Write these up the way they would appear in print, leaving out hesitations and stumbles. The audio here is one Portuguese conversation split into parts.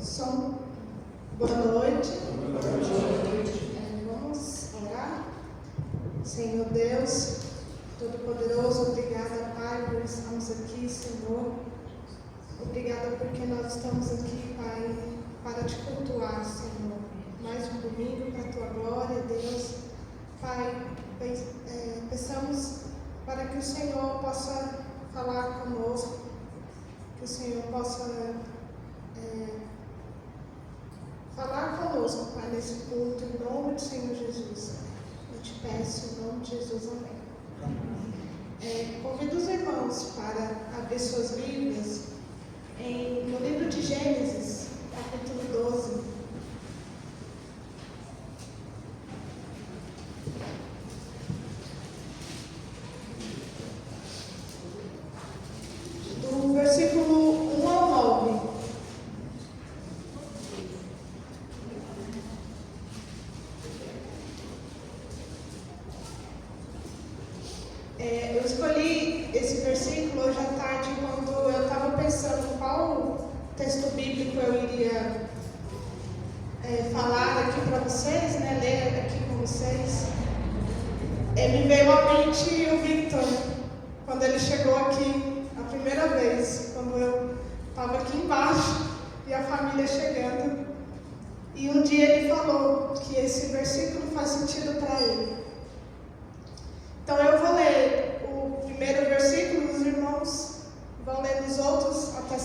Som. Boa noite. Vamos orar. Senhor Deus, Todo-Poderoso, obrigada, Pai, por estarmos aqui, Senhor. Obrigada porque nós estamos aqui, Pai, para te cultuar, Senhor. Mais um domingo para a tua glória, Deus. Pai, peçamos para que o Senhor possa falar conosco, que o Senhor possa falar conosco, Pai, nesse culto, em nome do Senhor Jesus. Eu te peço, em nome de Jesus, amém. Convido os irmãos para abrir suas Bíblias no livro de Gênesis, capítulo 12. Do versículo 1 ao 9. Eu escolhi esse versículo hoje à tarde quando eu estava pensando qual texto bíblico eu iria falar aqui para vocês, ler aqui com vocês. Me veio à mente o Victor, quando ele chegou aqui a primeira vez, quando eu estava aqui embaixo e a família chegando. E um dia ele falou que esse versículo faz sentido para ele. Então eu vou ler o primeiro versículo, os irmãos vão ler os outros até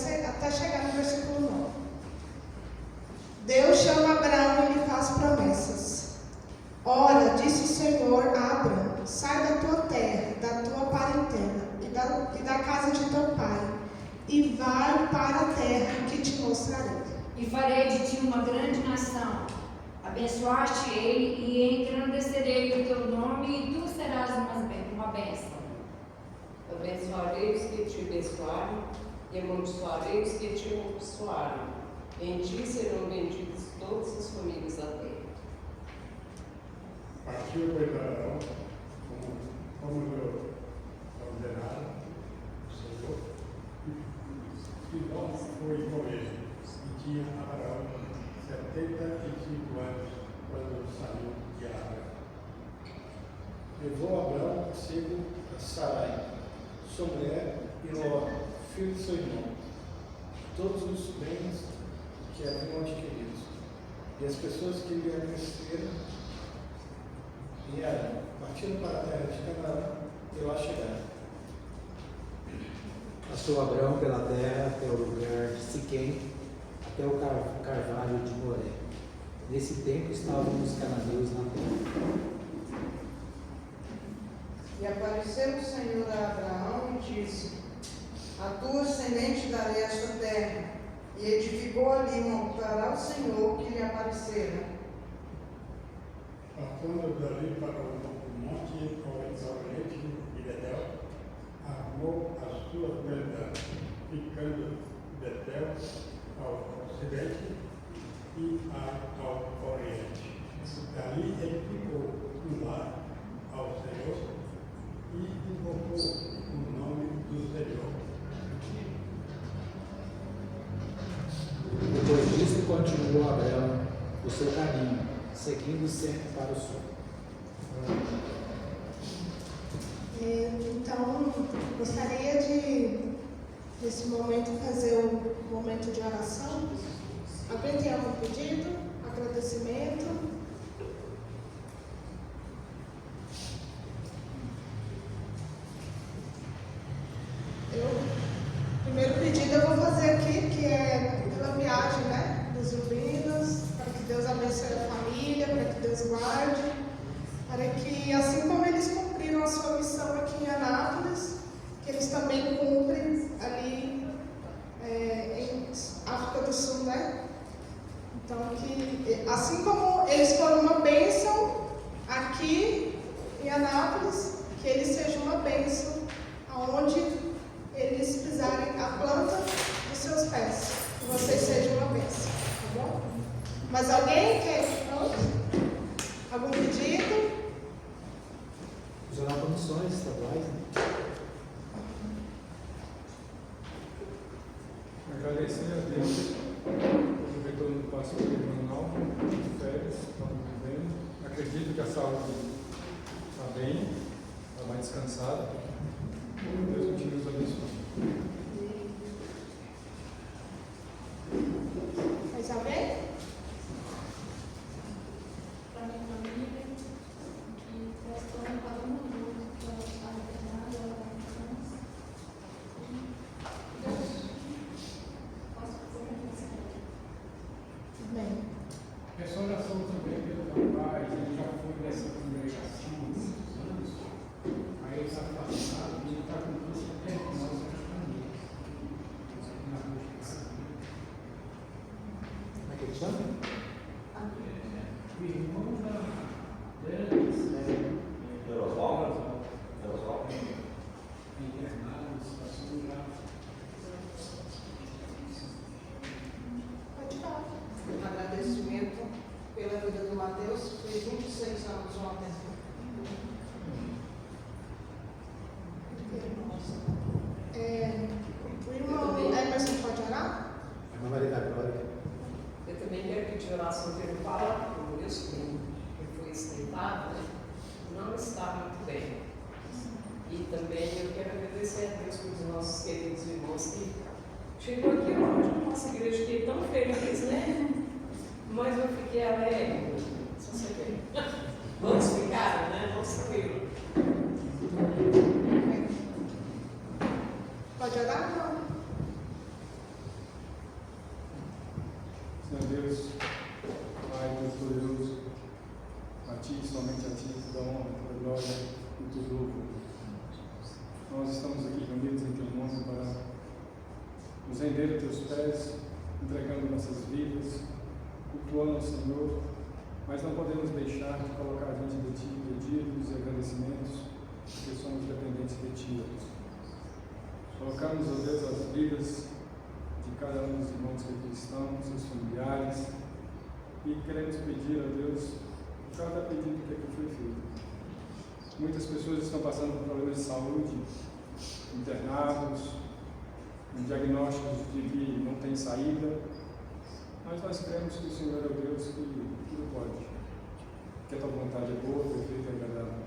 chegar no versículo 9. Deus chama Abraão e lhe faz promessas. Ora, disse o Senhor a Abraão: sai da tua terra, da tua parentela e da casa de teu pai, e vai para a terra que te mostrarei. E farei de ti uma grande nação. Abençoar-te-ei e engrandecerei o teu nome, e tu serás uma bênção. Abençoarei os que te abençoarem, e amaldiçoarei os que te amaldiçoarem. Em ti serão benditas todas as famílias da terra. Partiu para Abraão, como eu ordenara o Senhor, e Ló foi com ele. E tinha Abraão 75 anos quando saiu de Arã. Levou Abraão consigo a Sarai, sua mulher, e Ló, filho de seu irmão, todos os bens que haviam adquiridos, e as pessoas que lhe conheceram em Arã, partindo para a terra de Canaã, e lá chegaram. Passou Abraão pela terra até o lugar de Siquém, até o carvalho de Moré. Nesse tempo estavam os cananeus na terra. E apareceu o Senhor a Abraão e disse: a tua semente darei esta terra. E edificou ali um altar ao Senhor que lhe aparecera. Passando dali para o monte oriente de Betel, armou as suas verdades, ficando Betel ao ocidente e ao oriente. Dali edificou um lar ao Senhor e invocou o nome do Senhor. Depois disso, continuou Abraão o seu caminho, seguindo sempre para o sul. Então, gostaria de, nesse momento, fazer um momento de oração. Alguém tem algum pedido? Agradecimento? O primeiro pedido eu vou fazer aqui, que é pela viagem, dos Ulinos, para que Deus abençoe a família, para que Deus guarde, para que, assim como eles cumpriram a sua missão aqui em Anápolis, que eles também cumprem ali em África do Sul, Então, que assim como eles foram uma bênção aqui em Anápolis, que eles sejam uma bênção aonde eles pisarem a planta dos seus pés. Que vocês sejam uma bênção, tá bom? Mas alguém quer? Algum pedido? Os orar por missões estaduais, Agradecer a Deus por descansado. Deus continue nos abençoando. Mais alguém? Para minha família, que prestou cada um dos outros para estar internado, ela vai em casa. Deus possa fazer a diferença. Bem. Essa oração também pelo rapaz, ele já foi dessa congregação há muitos anos, aí ele está afastado e ele está com câncer terminal na família. Como é que ele chama? O irmão deles, internado, situação grave. Pode falar. Agradecimento pela vida do Mateus, fez 26 anos ontem. O irmão Emerson pode orar? Irmã Maria da Glória. Eu também quero pedir oração pelo Paulo, porque o meu sobrinho, que foi esquentado, né, não está muito bem. E também eu quero agradecer a Deus pelos nossos queridos irmãos que chegou aqui hoje na nossa igreja, fiquei tão feliz, né? Mas eu fiquei alegre, só você ver. Vamos ficar, né? Vamos tranquilo. Pode orar, irmão? Senhor Deus, Pai Todo-Poderoso, a Ti, somente a Ti, toda honra, toda glória e todo louvor. Nós estamos aqui reunidos em Teu nome para nos render a Teus pés, entregando nossas vidas, cultuando ao Senhor, mas não podemos deixar de colocar diante de Ti pedidos e agradecimentos, porque somos dependentes de Ti, ó Deus. Colocamos, ó Deus, as vidas de cada um dos irmãos que aqui estão, seus familiares, e queremos pedir a Deus cada pedido que aqui foi feito. Muitas pessoas estão passando por problemas de saúde, internados, diagnósticos de que não tem saída, mas nós cremos que o Senhor é o Deus que tudo pode, que a Tua vontade é boa, perfeita e agradável.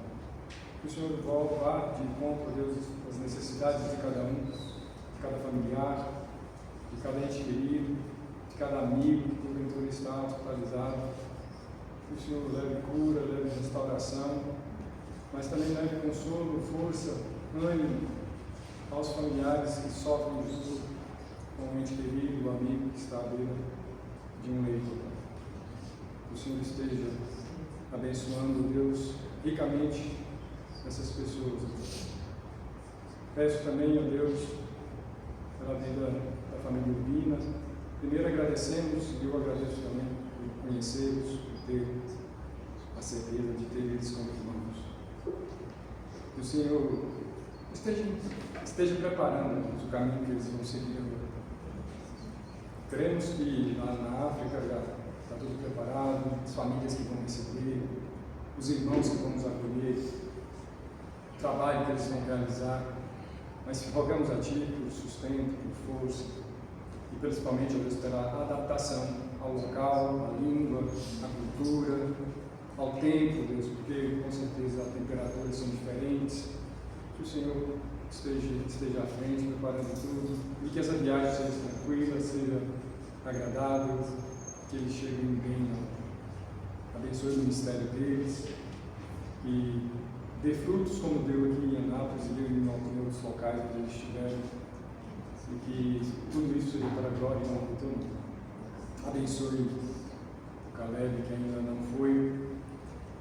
Que o Senhor vá de encontro, Deus, às necessidades de cada um, de cada familiar, de cada ente querido, de cada amigo que porventura está hospitalizado. Que o Senhor leve cura, leve restauração, mas também leve consolo, força, ânimo aos familiares que sofrem junto com o ente querido, o amigo que está à beira de um leito. Que o Senhor esteja abençoando, Deus, ricamente essas pessoas. Peço também a Deus pela vida da família Urbina. Primeiro agradecemos, e eu agradeço também por conhecê-los, por ter a certeza de ter eles como irmãos. Que o Senhor esteja preparando o caminho que eles vão seguir agora. Cremos que lá na África já está tudo preparado, as famílias que vão receber, os irmãos que vão nos acolher, o trabalho que eles vão realizar, mas rogamos a Ti por sustento, por força e principalmente, ó Deus, pela adaptação ao local, à língua, à cultura, ao tempo, Deus, porque com certeza as temperaturas são diferentes. Que o Senhor esteja à frente, preparando tudo, e que essa viagem seja tranquila, seja agradável, que eles cheguem bem, abençoe o ministério deles, e dê frutos como deu aqui em Anápolis e deu em outros locais onde eles estiveram, e que tudo isso seja para a glória e honra do Teu nome. Abençoe o Caleb, que ainda não foi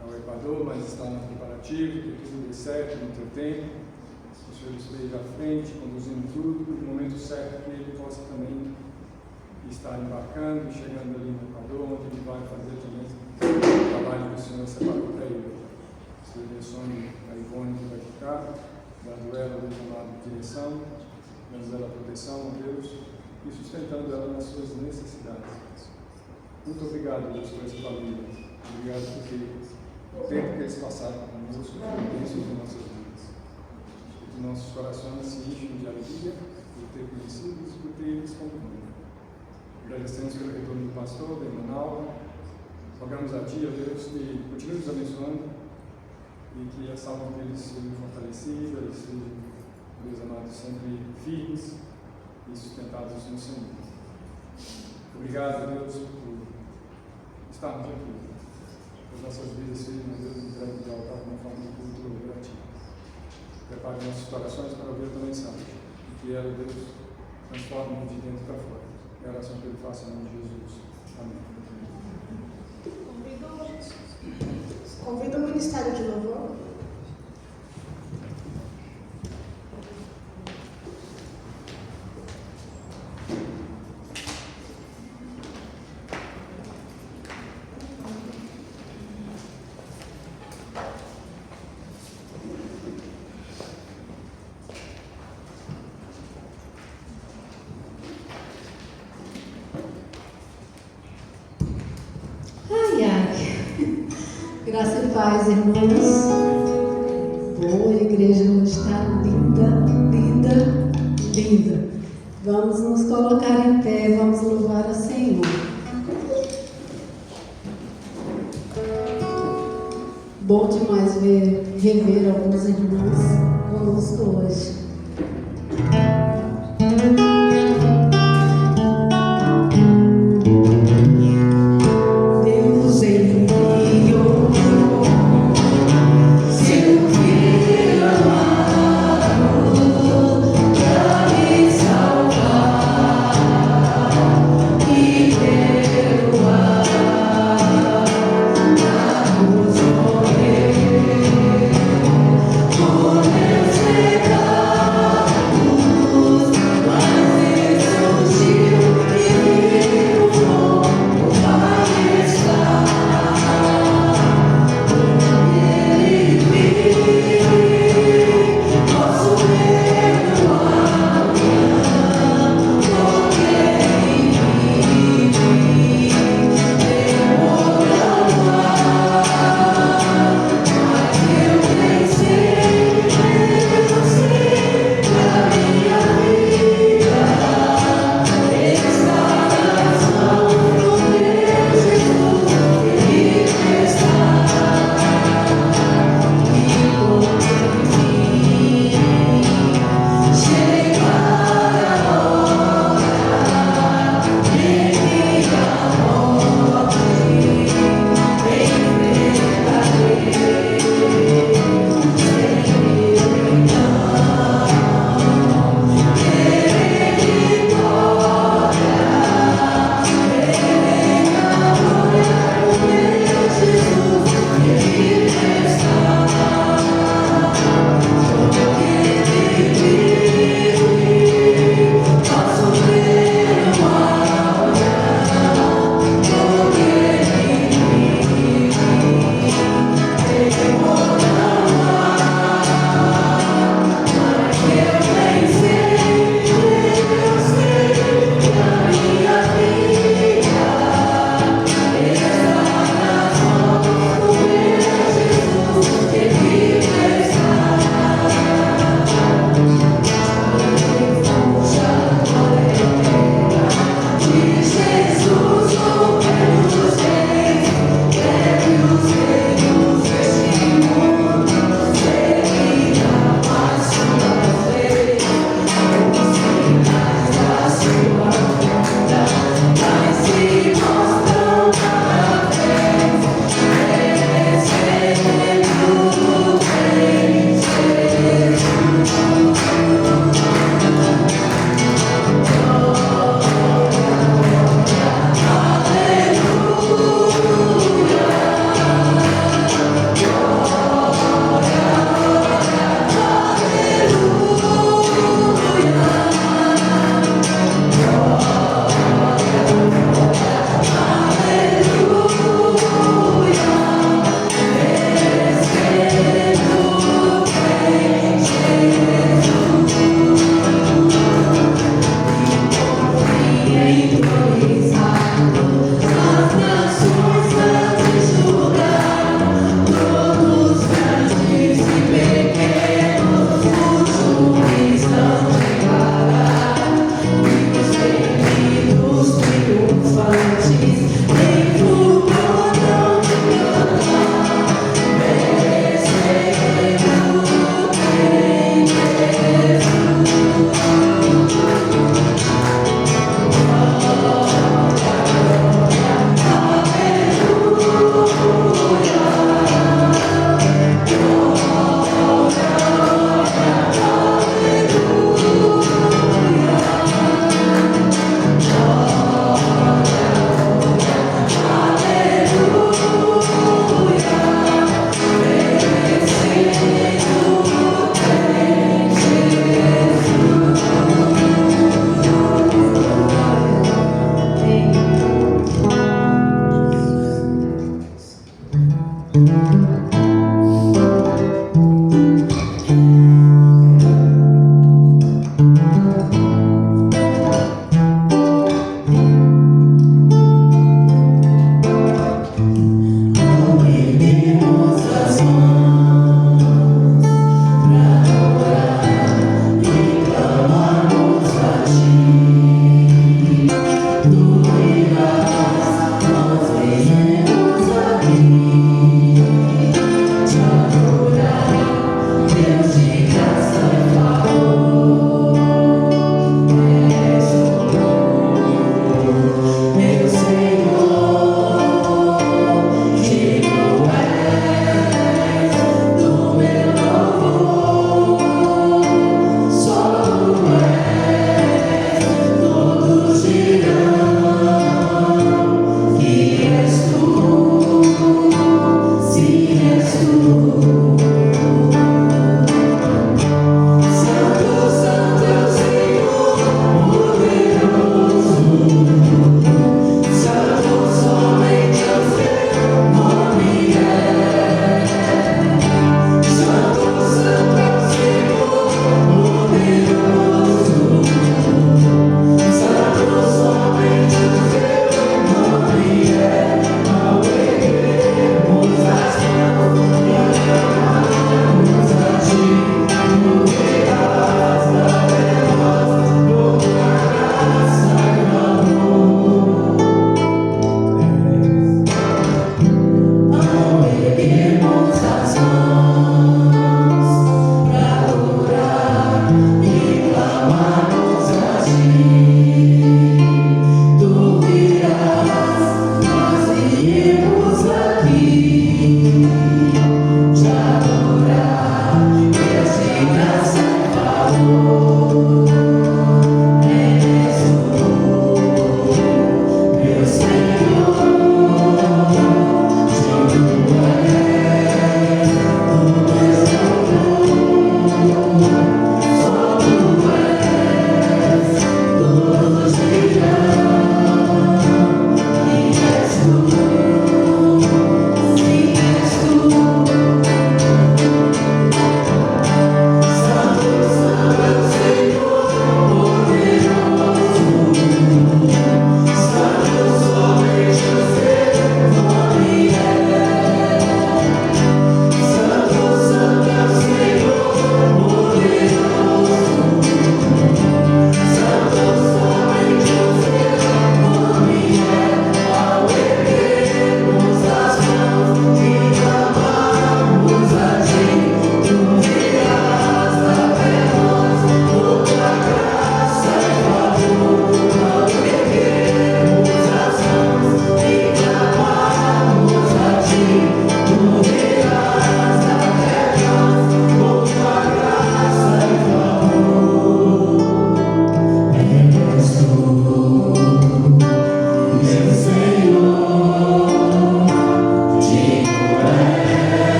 ao Equador, mas está no preparativo, que tudo dê certo no Teu tempo. Que o Senhor esteja à frente, conduzindo tudo, no momento certo que ele possa também estar embarcando e chegando ali no Equador, onde ele vai fazer também o trabalho que o Senhor separou para ele. Se direcione a Ivone que vai ficar, dando ela o chamado de direção, dando ela proteção a Deus e sustentando ela nas suas necessidades. Muito obrigado, Deus, por essa família. Obrigado porque o tempo que eles passaram conosco foi um bênção de nossas vidas. Que nossos corações se enchem de alegria por ter conhecido e por ter eles como irmãos. Agradecemos pelo retorno do pastor, da irmã Nalva. Rogamos a Ti, ó Deus, que continue nos abençoando e e que essa alma deles seja fortalecida, eles sejam, Deus amado, sempre firmes e sustentados no Senhor. Obrigado, Deus, por estarmos aqui. As nossas vidas sejam, Deus, entregues de altar de uma forma de culto e louvor a Ti. Prepare nossos corações para ouvir a Tua mensagem e que ela, Deus, transforme de dentro para fora. É a oração que eu faço em nome de Jesus. Amém. Convido o Ministério de Louvor. Ai, ai. Graça e paz, irmãos. Boa, a igreja hoje está linda, linda, linda. Vamos nos colocar em pé, vamos louvar o Senhor. Bom demais rever alguns irmãos conosco hoje. Deus enviou seu Filho amado para me salvar e perdoar. Nos morrer por meus pecados. Nós viemos aqui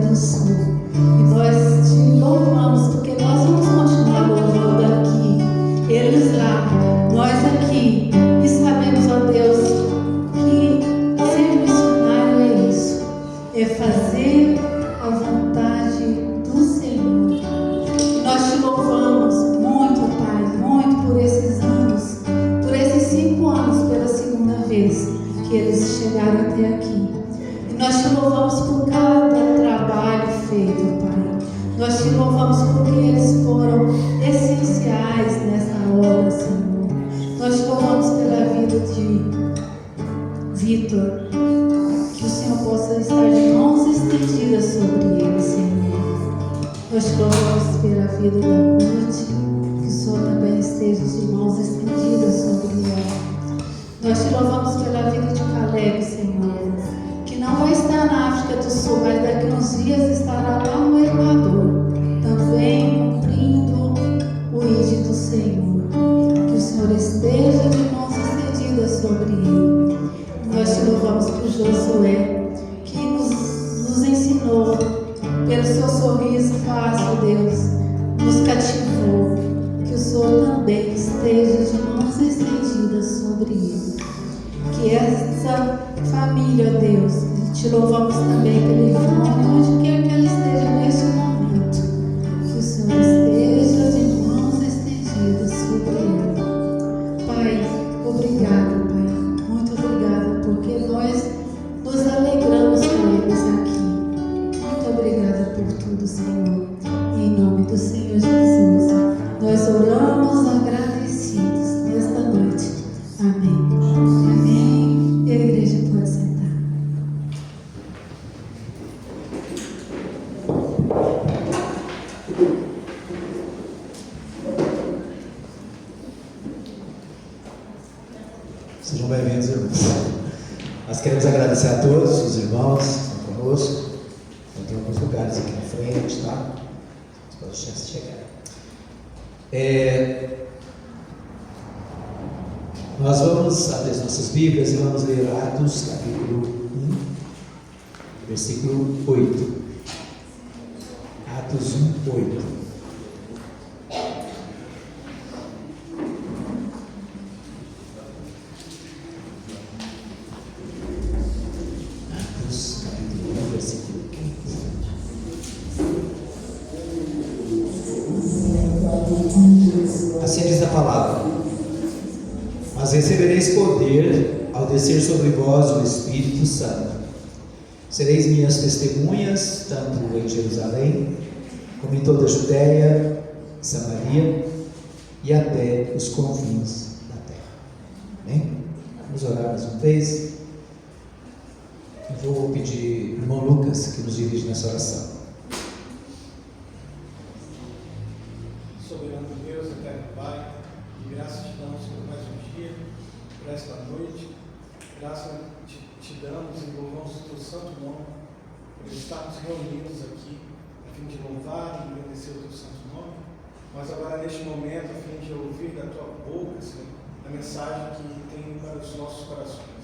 do Sul. E nós te louvamos, porque nós vamos continuar louvando aqui, eles lá, nós aqui. E sabemos, ó Deus, que ser missionário é isso, é fazer a vontade do Senhor. E nós te louvamos muito, Pai, muito por esses anos, por esses 5 anos, pela segunda vez que eles chegaram até aqui. E nós te louvamos por cada trabalho feito, Pai. Nós te louvamos porque eles foram essenciais nessa obra, Senhor. Nós te louvamos pela vida de Vitor. Que o Senhor possa estar de mãos estendidas sobre ele, Senhor. Nós te louvamos pela vida da Ruth. Que o Senhor também esteja de mãos estendidas sobre ela. Nós te louvamos pela vida de Caleb, Senhor, que não vai estar na África do Sul, mas daqui a uns dias estará lá no Equador, também cumprindo o ID do Senhor. Que o Senhor esteja de mãos estendidas sobre ele. Nós te louvamos por Josué, que nos ensinou, pelo seu sorriso fácil, Deus, nos cativou. Que o Senhor também esteja de mãos estendidas sobre ele. Que essa família, ó Deus, te louvamos também pelo Ivone, onde quer que ela esteja neste momento. Que o Senhor esteja de mãos estendidas sobre ela. Pai, obrigado, Pai. Muito obrigada, porque nós nos alegramos com eles aqui. Muito obrigada por tudo, Senhor. Em nome do Senhor Jesus, nós oramos agradecidos nesta noite. Amém. Amém. E a igreja pode sentar. Sejam bem-vindos, irmãos. Nós queremos agradecer a todos os irmãos que estão conosco. Tem alguns lugares aqui na frente, tá? Você pode deixar se chegar. Nós vamos abrir as nossas Bíblias e vamos ler Atos, capítulo 1, versículo 8. Atos 1, 8. Atos, capítulo 1, versículo 15. Assim diz a palavra: mas recebereis poder ao descer sobre vós o Espírito Santo. Sereis minhas testemunhas, tanto em Jerusalém, como em toda a Judéia, Samaria e até os confins da terra. Amém? Vamos orar mais uma vez. Eu vou pedir ao irmão Lucas que nos dirige nessa oração. Soberano Deus, eterno Pai, graças te damos por mais um dia, por esta noite. Graças te damos e louvamos o teu santo nome, por estarmos reunidos aqui, a fim de louvar e agradecer o teu santo nome. Mas agora, neste momento, a fim de ouvir da tua boca, Senhor, a mensagem que tem para os nossos corações.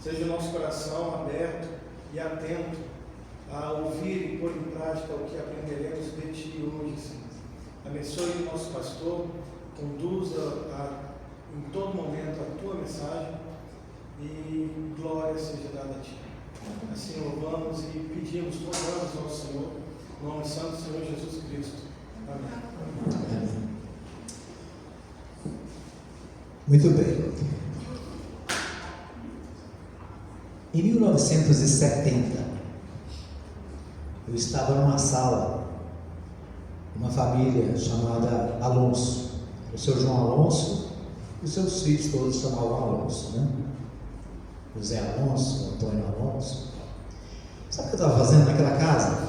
Seja o nosso coração aberto e atento a ouvir e pôr em prática o que aprenderemos de ti hoje, Senhor. Abençoe o nosso pastor, conduza em todo momento a tua mensagem e glória seja dada a ti. Assim louvamos e pedimos, rogamos ao Senhor, no nome santo do Senhor Jesus Cristo. Amém. Muito bem. Em 1970, eu estava numa sala, uma família chamada Alonso. O seu João Alonso e os seus filhos todos chamavam Alonso, né? José Alonso, Antônio Alonso. Sabe o que eu estava fazendo naquela casa?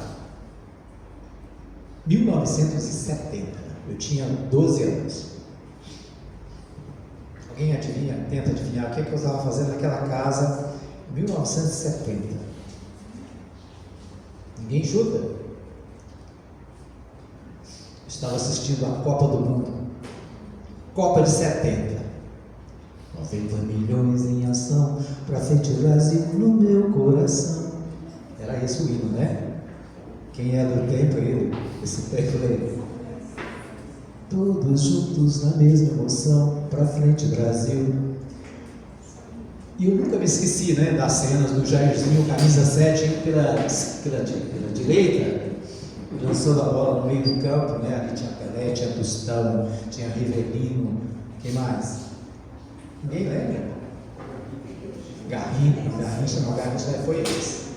1970, eu tinha 12 anos. Alguém adivinha, tenta adivinhar o que eu estava fazendo naquela casa em 1970? Ninguém chuta? Eu estava assistindo a Copa do Mundo, Copa de 70. 90 milhões em ação, pra frente o Brasil no meu coração. Era esse o hino, né? Quem é do tempo aí, esse tempo aí? Todos juntos na mesma emoção, pra frente Brasil. E eu nunca me esqueci, né, das cenas do Jairzinho, camisa 7, indo pela direita, lançando a bola no meio do campo, né? Ali tinha Pelé, tinha Tostão, tinha Rivelino, quem mais? Ninguém lembra? Garrincha não, Garrincha foi esse.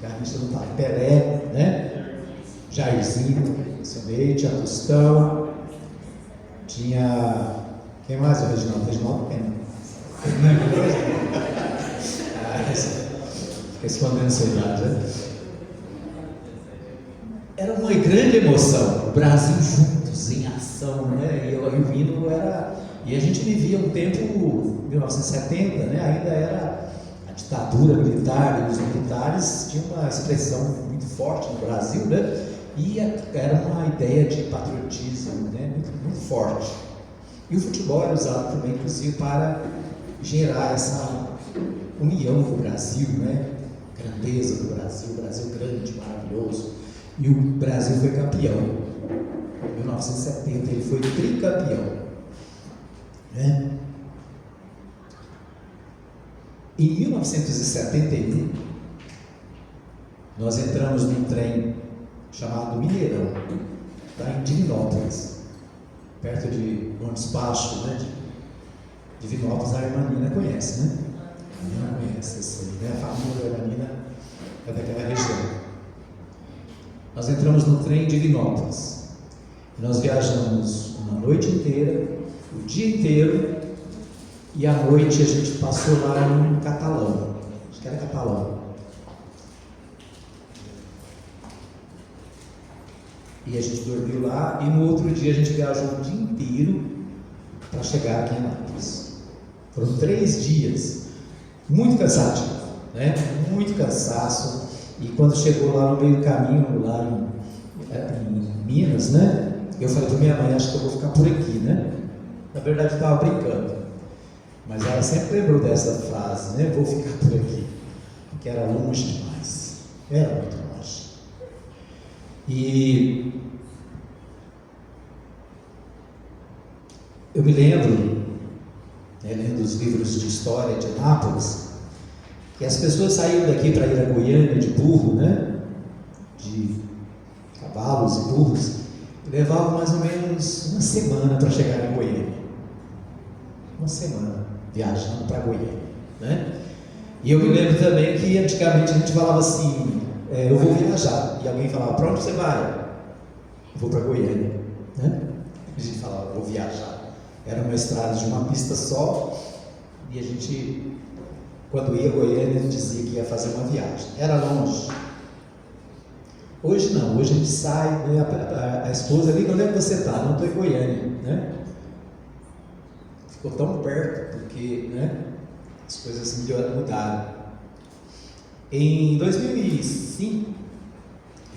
Garrincha não estava. Pelé, né? Jairzinho, meio, tinha Tostão, tinha. Quem mais, o Reginaldo? Reginaldo quem? Fica escondendo sua idade, né? Era uma grande emoção, o Brasil juntos, em ação, né? E o hino era. E a gente vivia um tempo, 1970, né? Ainda era a ditadura militar, e os militares tinham uma expressão muito forte no Brasil, né? E era uma ideia de patriotismo, né? Muito forte. E o futebol era usado também, inclusive, para gerar essa união do Brasil, né? Grandeza do Brasil, Brasil grande, maravilhoso. E o Brasil foi campeão. Em 1970 ele foi tricampeão. Né? Em 1971, nós entramos num trem chamado Mineirão, tá? Em Divinópolis, perto de Montes Baixo, né? De Divinópolis, a irmã Nina conhece, né? A Nina conhece, assim, né? A família da irmã Nina é daquela região. Nós entramos no trem de Divinópolis. Nós viajamos uma noite inteira, o dia inteiro, e à noite a gente passou lá em Catalão. Acho que era Catalão. E a gente dormiu lá, e no outro dia a gente viajou o dia inteiro para chegar aqui em Anápolis. Foram 3 dias, muito cansativo, né? Muito cansaço. E quando chegou lá no meio do caminho, lá em Minas, né? Eu falei para minha mãe, acho que eu vou ficar por aqui, né? Na verdade eu estava brincando, mas ela sempre lembrou dessa frase, né? Vou ficar por aqui, porque era longe demais, era muito longe. E eu me lembro, né, lendo os livros de história de Anápolis, que as pessoas saíam daqui para ir a Goiânia de burro, né? De cavalos e burros, e levavam mais ou menos uma semana para chegar em Goiânia. Uma semana viajando para Goiânia, né? E eu me lembro também que antigamente a gente falava assim, eu vou viajar, e alguém falava, para onde você vai? Eu vou para Goiânia, né? A gente falava, vou viajar. Era uma estrada de uma pista só, e a gente, quando ia a Goiânia, dizia que ia fazer uma viagem. Era longe. Hoje não, hoje a gente sai, né, a esposa liga, onde é que você está? Não, estou em Goiânia, né? Ficou tão perto, porque, né, as coisas mudaram. Em 2005,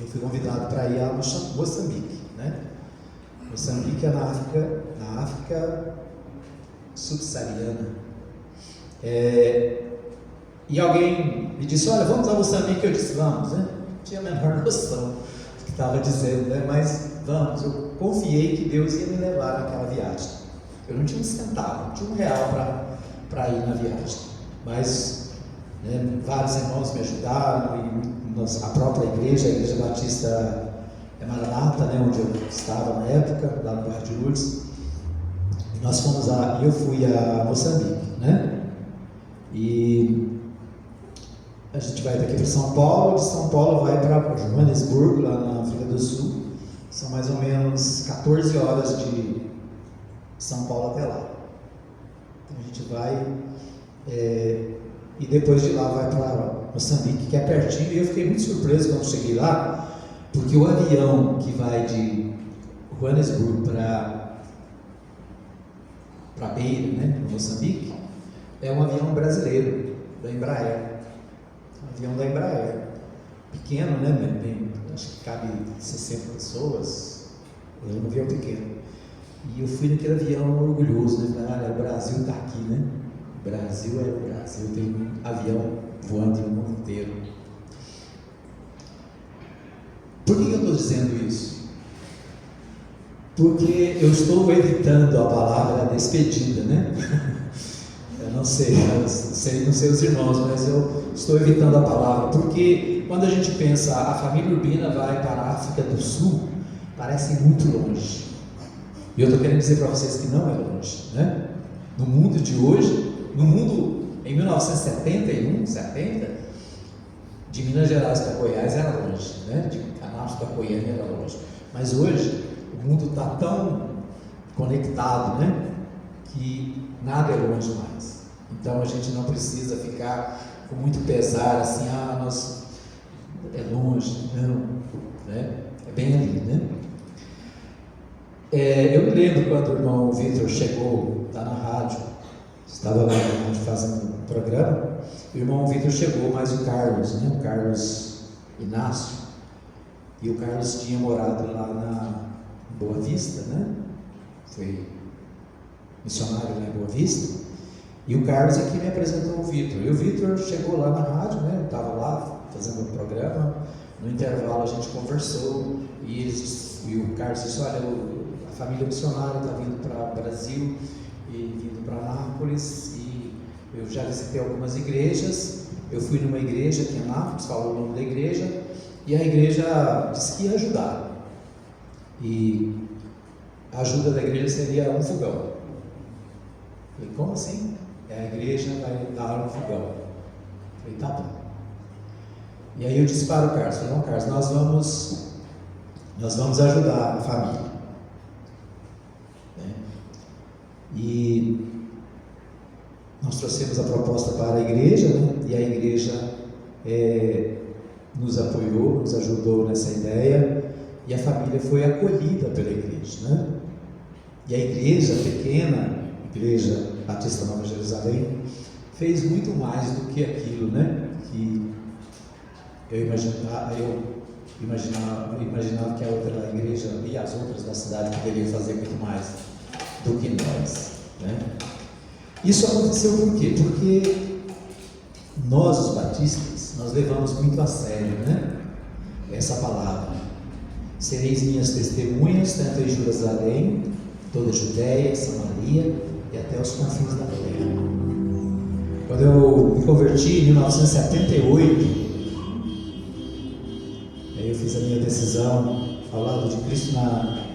eu fui convidado para ir a Moçambique, né? Moçambique é na África subsaariana. E alguém me disse, olha, vamos a Moçambique. Eu disse, vamos, né? Não tinha a menor noção do que estava dizendo, né? Mas vamos, eu confiei que Deus ia me levar naquela viagem. Eu não tinha um centavo, não tinha R$1 para ir na viagem, mas, né, vários irmãos me ajudaram, e a própria igreja, a Igreja Batista Maranata, né, onde eu estava na época, lá no bairro de Lourdes, e nós fomos eu fui a Moçambique, né? E a gente vai daqui para São Paulo, de São Paulo vai para Joanesburgo, lá na África do Sul. São mais ou menos 14 horas de São Paulo até lá. Então a gente vai, e depois de lá vai para Moçambique, que é pertinho, e eu fiquei muito surpreso quando cheguei lá, porque o avião que vai de Joanesburgo para Beira, né, Moçambique, é um avião brasileiro, da Embraer. Um avião da Embraer. Pequeno, né? Acho que cabe 60 pessoas. É um avião pequeno. E eu fui naquele avião orgulhoso, né? Falei, olha, o Brasil está aqui, né? O Brasil é o Brasil, tem um avião voando no mundo inteiro. Por que eu estou dizendo isso? Porque eu estou evitando a palavra despedida, né? Eu não sei os irmãos, mas eu estou evitando a palavra, porque quando a gente pensa, a família Urbina vai para a África do Sul, parece muito longe. E eu estou querendo dizer para vocês que não é longe, né? No mundo de hoje, no mundo em 1971, 70, de Minas Gerais para Goiás era longe, né? De Anápolis para Goiânia era longe. Mas hoje o mundo está tão conectado, né? Que nada é longe mais. Então a gente não precisa ficar com muito pesar assim, nós é longe, não, né? É bem ali, né? Eu me lembro quando o irmão Vitor chegou lá na rádio, estava lá na rádio fazendo um programa, o irmão Vitor chegou, mas o Carlos, né? O Carlos Inácio, e o Carlos tinha morado lá na Boa Vista, né? Foi missionário lá em Boa Vista, e o Carlos aqui me apresentou o Vitor. E o Vitor chegou lá na rádio, né? Eu estava lá fazendo um programa, no intervalo a gente conversou, e o Carlos disse: olha, a família missionária está vindo para o Brasil e vindo para Anápolis, e eu já visitei algumas igrejas. Eu fui numa igreja aqui em Anápolis, falou o nome da igreja, e a igreja disse que ia ajudar, e a ajuda da igreja seria um fogão. Eu falei: como assim? A igreja vai dar um fogão. Eu falei: tá bom. E aí eu disse para o Carlos: não, Carlos, nós vamos ajudar a família, né? E nós trouxemos a proposta para a igreja, né? E a igreja nos apoiou, nos ajudou nessa ideia, e a família foi acolhida pela igreja, né? E a igreja pequena, Igreja Batista Nova Jerusalém, fez muito mais do que aquilo, né? Que eu imaginava que a outra igreja e as outras da cidade poderiam fazer muito mais do que nós, né? Isso aconteceu por quê? Porque nós, os batistas, nós levamos muito a sério, né? Essa palavra: sereis minhas testemunhas, tanto em Jerusalém, toda a Judéia, Samaria e até os confins da terra. Quando eu me converti em 1978, eu fiz a minha decisão ao lado de Cristo na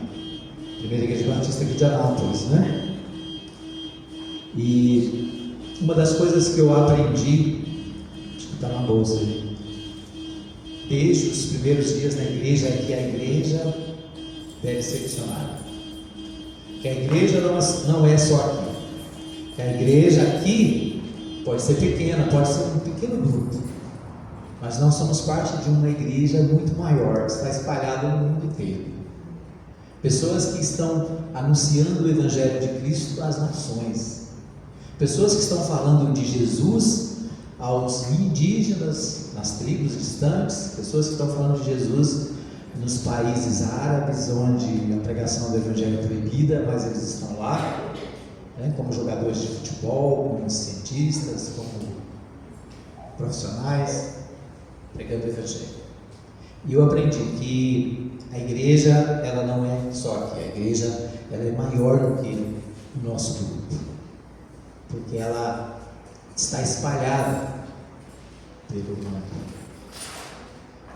primeira igreja batista aqui de Anápolis, né? E uma das coisas que eu aprendi, acho que está na bolsa aí, desde os primeiros dias na igreja, é que a igreja deve ser missionária. Que a igreja não é só aqui. Que a igreja aqui pode ser pequena, pode ser um pequeno grupo, mas nós somos parte de uma igreja muito maior, que está espalhada no mundo inteiro. Pessoas que estão anunciando o Evangelho de Cristo às nações. Pessoas que estão falando de Jesus aos indígenas, nas tribos distantes. Pessoas que estão falando de Jesus nos países árabes, onde a pregação do Evangelho é proibida, mas eles estão lá, né, como jogadores de futebol, como cientistas, como profissionais, pregando o Evangelho. E eu aprendi que a igreja, ela não é só aqui, a igreja, ela é maior do que o nosso grupo, porque ela está espalhada pelo mundo.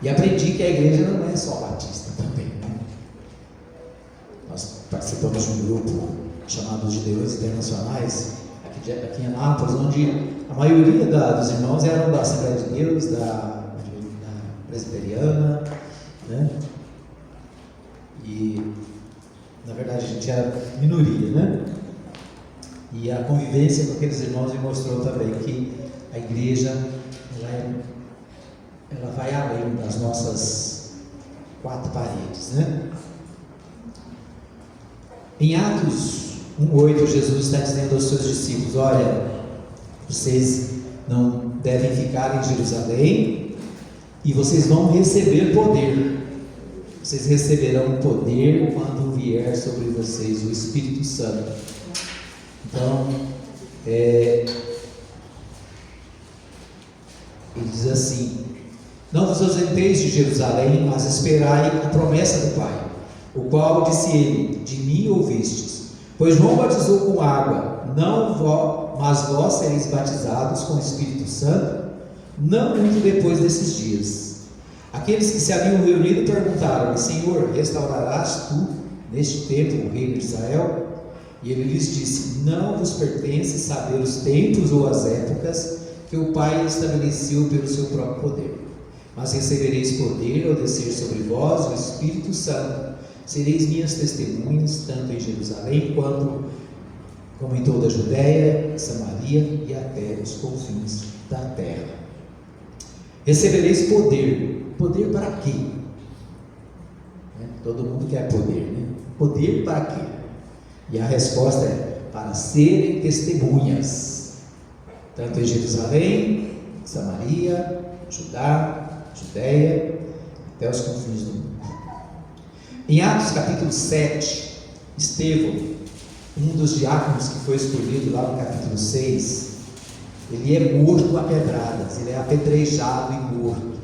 E aprendi que a igreja não é só batista também, né? Nós participamos de um grupo chamado Judeus Internacionais, aqui em Anápolis, onde a maioria dos irmãos eram da Assembleia de Deus, da Presbiteriana, né? E, na verdade, a gente era minoria, né? E a convivência com aqueles irmãos me mostrou também que a igreja, ela vai além das nossas quatro paredes, né? Em Atos 1:8, Jesus está dizendo aos seus discípulos: olha, vocês não devem ficar em Jerusalém e vocês vão receber poder. Vocês receberão poder quando vier sobre vocês o Espírito Santo. Então, ele diz assim: Não vos ausenteis de Jerusalém, mas esperai a promessa do Pai, o qual disse ele: de mim ouvistes. Pois João batizou com água, mas vós sereis batizados com o Espírito Santo, não muito depois desses dias. Aqueles que se haviam reunido perguntaram-lhe: Senhor, restaurarás tu neste tempo o reino de Israel? E ele lhes disse: não vos pertence saber os tempos ou as épocas que o Pai estabeleceu pelo seu próprio poder. Mas recebereis poder ao descer sobre vós o Espírito Santo. Sereis minhas testemunhas, tanto em Jerusalém como em toda a Judéia, Samaria e até os confins da terra. Recebereis poder. Poder para quê? Todo mundo quer poder, né? Poder para quê? E a resposta é: para serem testemunhas, tanto em Jerusalém, Samaria, Judéia, até os confins do mundo. Em Atos capítulo 7, Estevão, um dos diáconos que foi escolhido lá no capítulo 6, ele é morto a pedradas, ele é apedrejado e morto.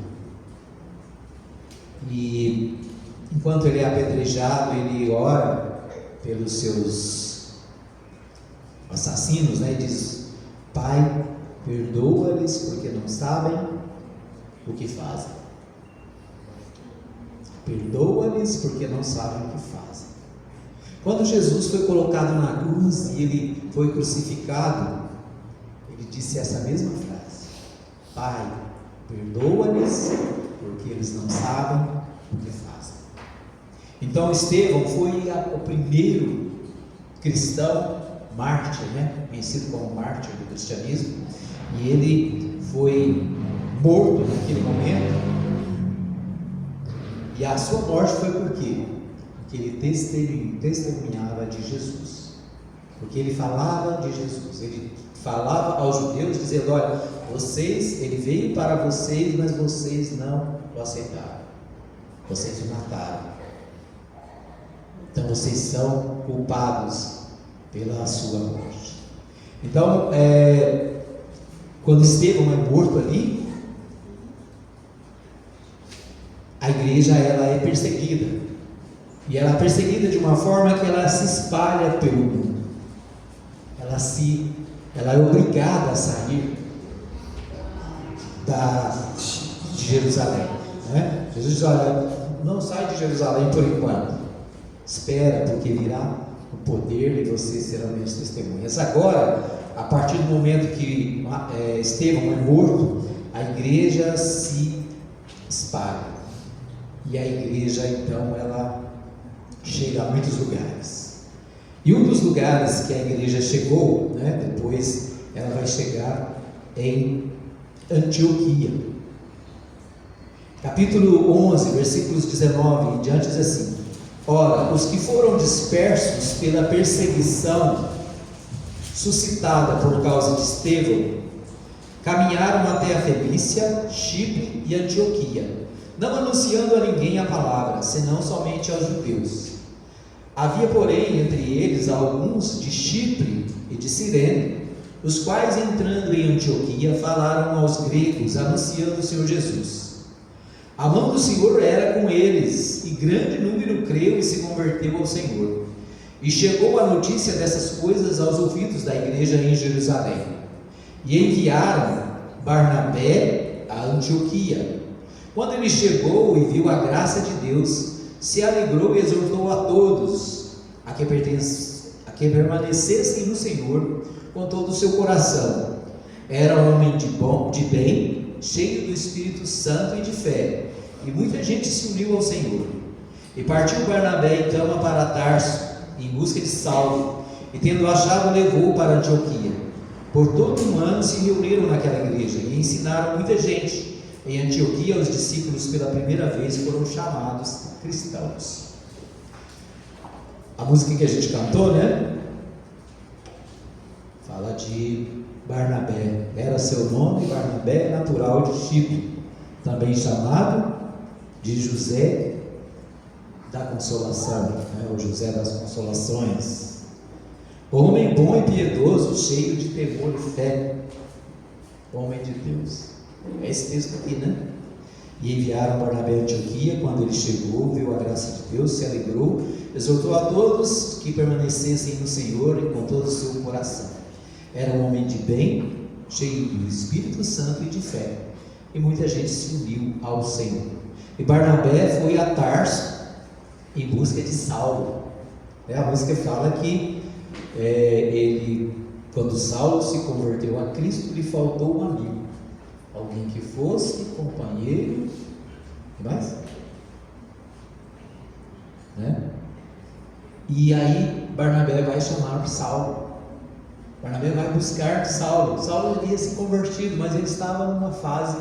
E enquanto ele é apedrejado, ele ora pelos seus assassinos, né? E diz: Pai, perdoa-lhes porque não sabem o que fazem. Perdoa-lhes porque não sabem o que fazem. Quando Jesus foi colocado na cruz e ele foi crucificado, ele disse essa mesma frase: Pai, perdoa-lhes porque eles não sabem o que fazem. Então Estevão foi o primeiro cristão mártir, né? Conhecido como mártir do cristianismo, e ele foi morto naquele momento. E a sua morte foi por quê? Porque ele testemunhava de Jesus, porque ele falava de Jesus, ele falava aos judeus dizendo: olha, ele veio para vocês, mas vocês não o aceitaram, vocês o mataram, então vocês são culpados pela sua morte. Então, quando Estevão é morto ali, a igreja ela é perseguida, e ela é perseguida de uma forma que ela se espalha pelo mundo, ela é obrigada a sair de Jerusalém, né? Jesus diz: olha, não sai de Jerusalém por enquanto, espera, porque virá o poder e vocês serão minhas testemunhas. Agora, a partir do momento que Estevão é morto, a igreja se espalha, e a igreja então ela chega a muitos lugares. E um dos lugares que a igreja chegou, né, depois ela vai chegar em Antioquia. Capítulo 11, versículos 19 em diante diz assim: ora, os que foram dispersos pela perseguição suscitada por causa de Estevão caminharam até a Fenícia, Chipre e Antioquia, não anunciando a ninguém a palavra, senão somente aos judeus. Havia, porém, entre eles alguns de Chipre e de Cirene, os quais, entrando em Antioquia, falaram aos gregos, anunciando o Senhor Jesus. A mão do Senhor era com eles, e grande número creu e se converteu ao Senhor. E chegou a notícia dessas coisas aos ouvidos da igreja em Jerusalém. E enviaram Barnabé a Antioquia. Quando ele chegou e viu a graça de Deus, se alegrou e exortou a todos a que permanecessem no Senhor com todo o seu coração. Era um homem de bem, cheio do Espírito Santo e de fé, e muita gente se uniu ao Senhor. E partiu Barnabé então para Tarso, em busca de Saulo, e tendo achado, levou-o para Antioquia. Por todo um ano se reuniram naquela igreja e ensinaram muita gente. Em Antioquia, os discípulos pela primeira vez foram chamados cristãos. A música que a gente cantou, né? Fala de Barnabé. Era seu nome Barnabé, natural de Chipre, também chamado de José da Consolação, né? O José das Consolações. Homem bom e piedoso, cheio de temor e fé, homem de Deus. É esse texto aqui, né? E enviaram Barnabé a Antioquia. Quando ele chegou, viu a graça de Deus, se alegrou, exortou a todos que permanecessem no Senhor e com todo o seu coração. Era um homem de bem, cheio do Espírito Santo e de fé, e muita gente se uniu ao Senhor. E Barnabé foi a Tarso em busca de Saulo. A música fala que quando Saulo se converteu a Cristo, lhe faltou um amigo, alguém que fosse companheiro. O que mais? E aí Barnabé vai chamar Saulo. Barnabé vai buscar Saulo. Saulo havia se convertido, mas ele estava numa fase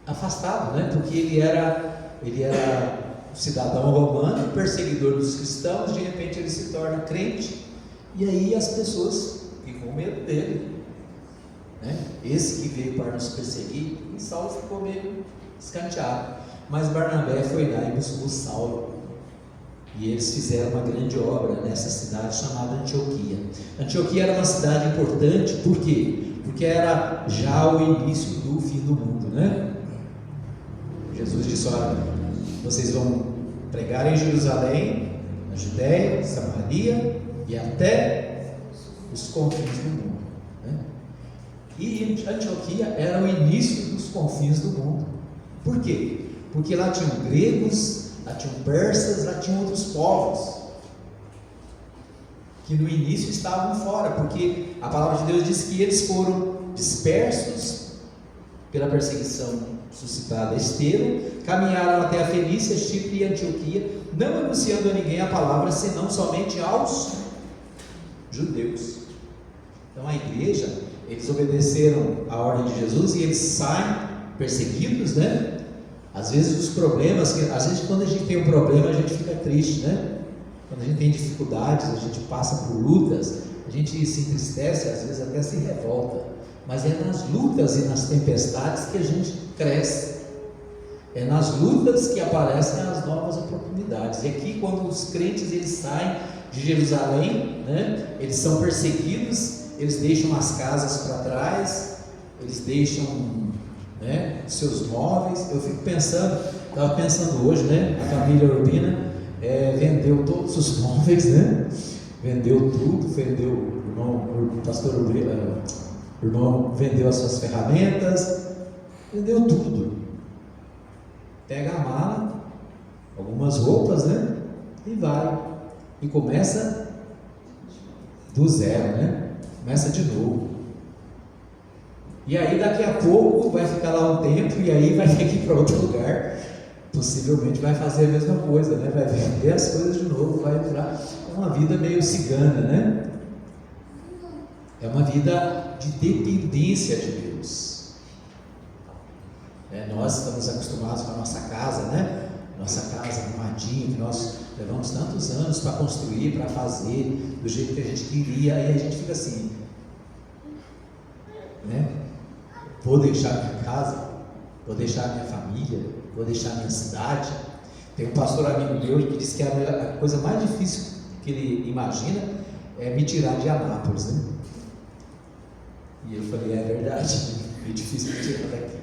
afastado, porque ele era cidadão romano, perseguidor dos cristãos. De repente ele se torna crente, e aí as pessoas ficam com medo dele, esse que veio para nos perseguir. E Saulo ficou meio escanteado, mas Barnabé foi lá e buscou Saulo, e eles fizeram uma grande obra nessa cidade chamada Antioquia. Antioquia era uma cidade importante. Por quê? Porque era já o início do fim do mundo, Jesus disse: olha, vocês vão pregar em Jerusalém, na Judéia, Samaria e até os confins do mundo. E Antioquia era o início dos confins do mundo. Por quê? Porque lá tinham gregos, lá tinham persas, lá tinham outros povos que no início estavam fora, porque a palavra de Deus diz que eles foram dispersos pela perseguição suscitada a Estevão, caminharam até a Fenícia, Chipre e Antioquia, não anunciando a ninguém a palavra, senão somente aos judeus. Então a igreja, eles obedeceram a ordem de Jesus e eles saem perseguidos, Às vezes os problemas, às vezes quando a gente tem um problema a gente fica triste, Quando a gente tem dificuldades, a gente passa por lutas, a gente se entristece, às vezes até se revolta. Mas é nas lutas e nas tempestades que a gente cresce. É nas lutas que aparecem as novas oportunidades. E aqui, quando os crentes eles saem de Jerusalém, eles são perseguidos, eles deixam as casas para trás, eles deixam seus móveis. Eu fico pensando, estava pensando hoje, a família Urbina vendeu todos os móveis, vendeu tudo, vendeu, o pastor Urbina, o irmão vendeu as suas ferramentas, vendeu tudo, pega a mala, algumas roupas, e vai, e começa do zero, começa de novo. E aí daqui a pouco vai ficar lá um tempo, e aí vai ter que ir para outro lugar, possivelmente vai fazer a mesma coisa, vai vender as coisas de novo, vai entrar. É uma vida meio cigana, É uma vida de dependência de Deus. Nós estamos acostumados com a nossa casa, Nossa casa arrumadinha, que nós levamos tantos anos para construir, para fazer do jeito que a gente queria, e a gente fica assim, Vou deixar minha casa, vou deixar minha família, vou deixar minha cidade. Tem um pastor amigo meu que disse que a coisa mais difícil que ele imagina é me tirar de Anápolis, E eu falei, é verdade, é difícil me tirar daqui,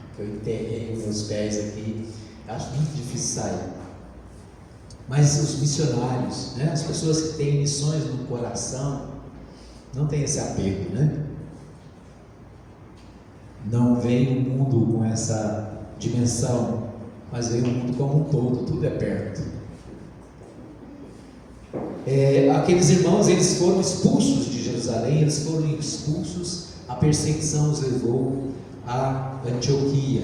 Porque eu enterrei meus pés aqui, acho muito difícil sair. Mas os missionários, as pessoas que têm missões no coração, não tem esse apego, Não veem o mundo com essa dimensão, mas veem o mundo como um todo, tudo é perto. Aqueles irmãos, eles foram expulsos de Jerusalém, eles foram expulsos, a perseguição os levou a Antioquia.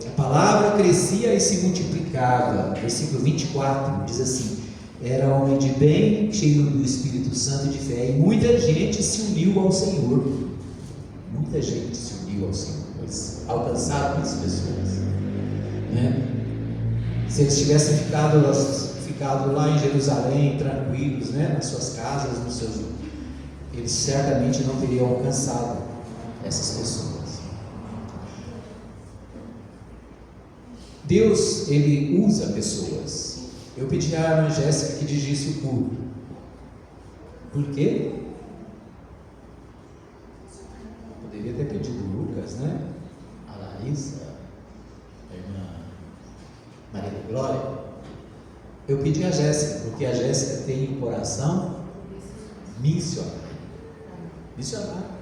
A palavra crescia e se multiplicava. Versículo 24 diz assim: era homem de bem, cheio do Espírito Santo e de fé, e muita gente se uniu ao Senhor. Muita gente se uniu ao Senhor. Eles alcançaram as pessoas, Se eles tivessem ficado lá em Jerusalém, tranquilos, nas suas casas, eles certamente não teriam alcançado essas pessoas. Deus, Ele usa pessoas. Eu pedi à irmã Jéssica que dirigisse o culto. Por quê? Poderia ter pedido Lucas, a Larissa, a irmã Maria da Glória, eu pedi a Jéssica, porque a Jéssica tem um coração missionário. Missionário.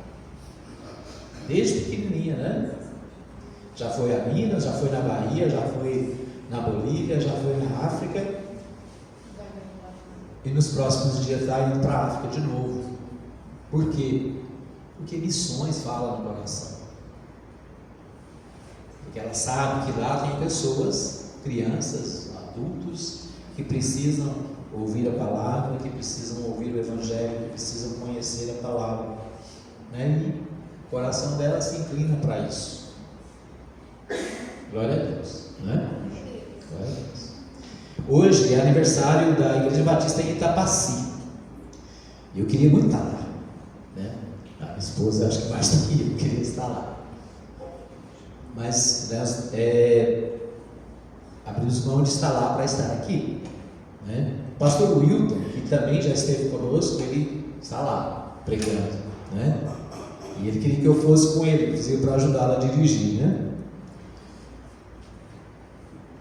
Desde pequenininha, né? Já foi a Minas, já foi na Bahia, já foi na Bolívia, já foi na África. E nos próximos dias está indo para a África de novo. Por quê? Porque missões falam no coração. Porque ela sabe que lá tem pessoas, crianças, adultos, que precisam ouvir a palavra, que precisam ouvir o Evangelho, que precisam conhecer a palavra. Né? E o coração dela se inclina para isso. Glória a Deus. Né? Glória a Deus. Hoje é aniversário da Igreja Batista em Itapaci. E eu queria muito estar lá. Né? A minha esposa, acho que mais do que eu queria estar lá. Mas abrimos mão de estar lá para estar aqui. Né? O pastor Wilton, que também já esteve conosco, ele está lá pregando. Né? E ele queria que eu fosse com ele, inclusive para ajudá-lo a dirigir. Né?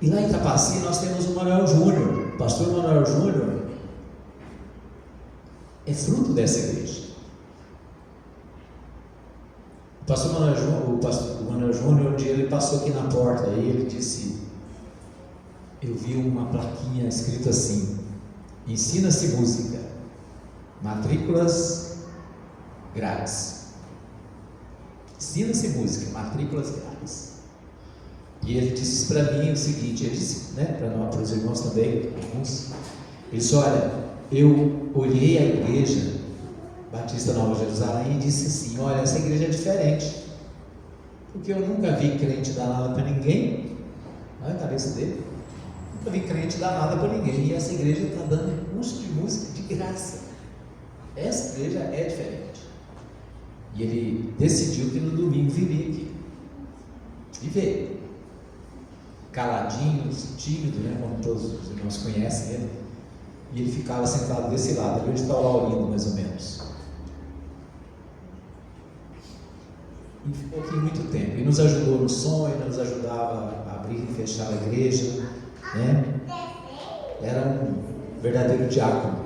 E lá em Itapaci nós temos o Manuel Júnior. O pastor Manuel Júnior é fruto dessa igreja. O pastor Manuel Júnior, um dia ele passou aqui na porta e ele disse, eu vi uma plaquinha escrito assim, ensina-se música, matrículas grátis. Ensina-se música, matrículas grátis. E ele disse para mim o seguinte, ele disse, né, para os irmãos também, alguns, ele disse, olha, eu olhei a igreja Batista Nova Jerusalém e disse assim, olha, essa igreja é diferente, porque eu nunca vi crente dar nada para ninguém, olha a cabeça dele, nunca vi crente dar nada para ninguém, e essa igreja está dando curso de música de graça, essa igreja é diferente. E ele decidiu que no domingo viria aqui, e veio. Caladinho, tímido, né, como todos os irmãos conhecem ele, e ele ficava sentado desse lado, ali onde está o Laurindo, mais ou menos. E ficou aqui muito tempo, e nos ajudou no sonho, nos ajudava a abrir e fechar a igreja, né? Era um verdadeiro diácono.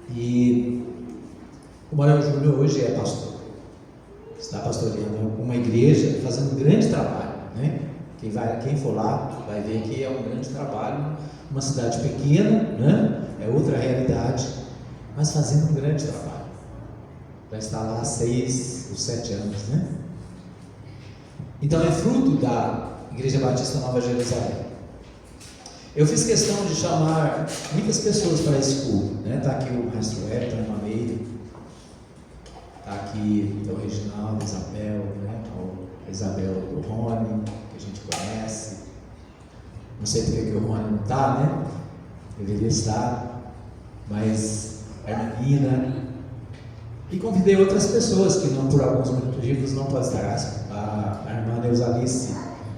E o Manuel Júnior hoje é pastor, está pastoreando uma igreja, fazendo um grande trabalho. Né? Quem for lá vai ver que é um grande trabalho, uma cidade pequena, né? É outra realidade, mas fazendo um grande trabalho. Já está lá há 6 ou 7 anos, né? Então é fruto da Igreja Batista Nova Jerusalém. Eu fiz questão de chamar muitas pessoas para esse culto, né? Está aqui o Maestro Everton, a irmã Meire, está aqui o Reginaldo, Isabel, né? A Isabel do Rony, que a gente conhece. Não sei porque que o Rony não está, né? Deveria estar, mas a irmã Nina. E convidei outras pessoas que não, por alguns motivos não podem estar. A irmã Neusalice,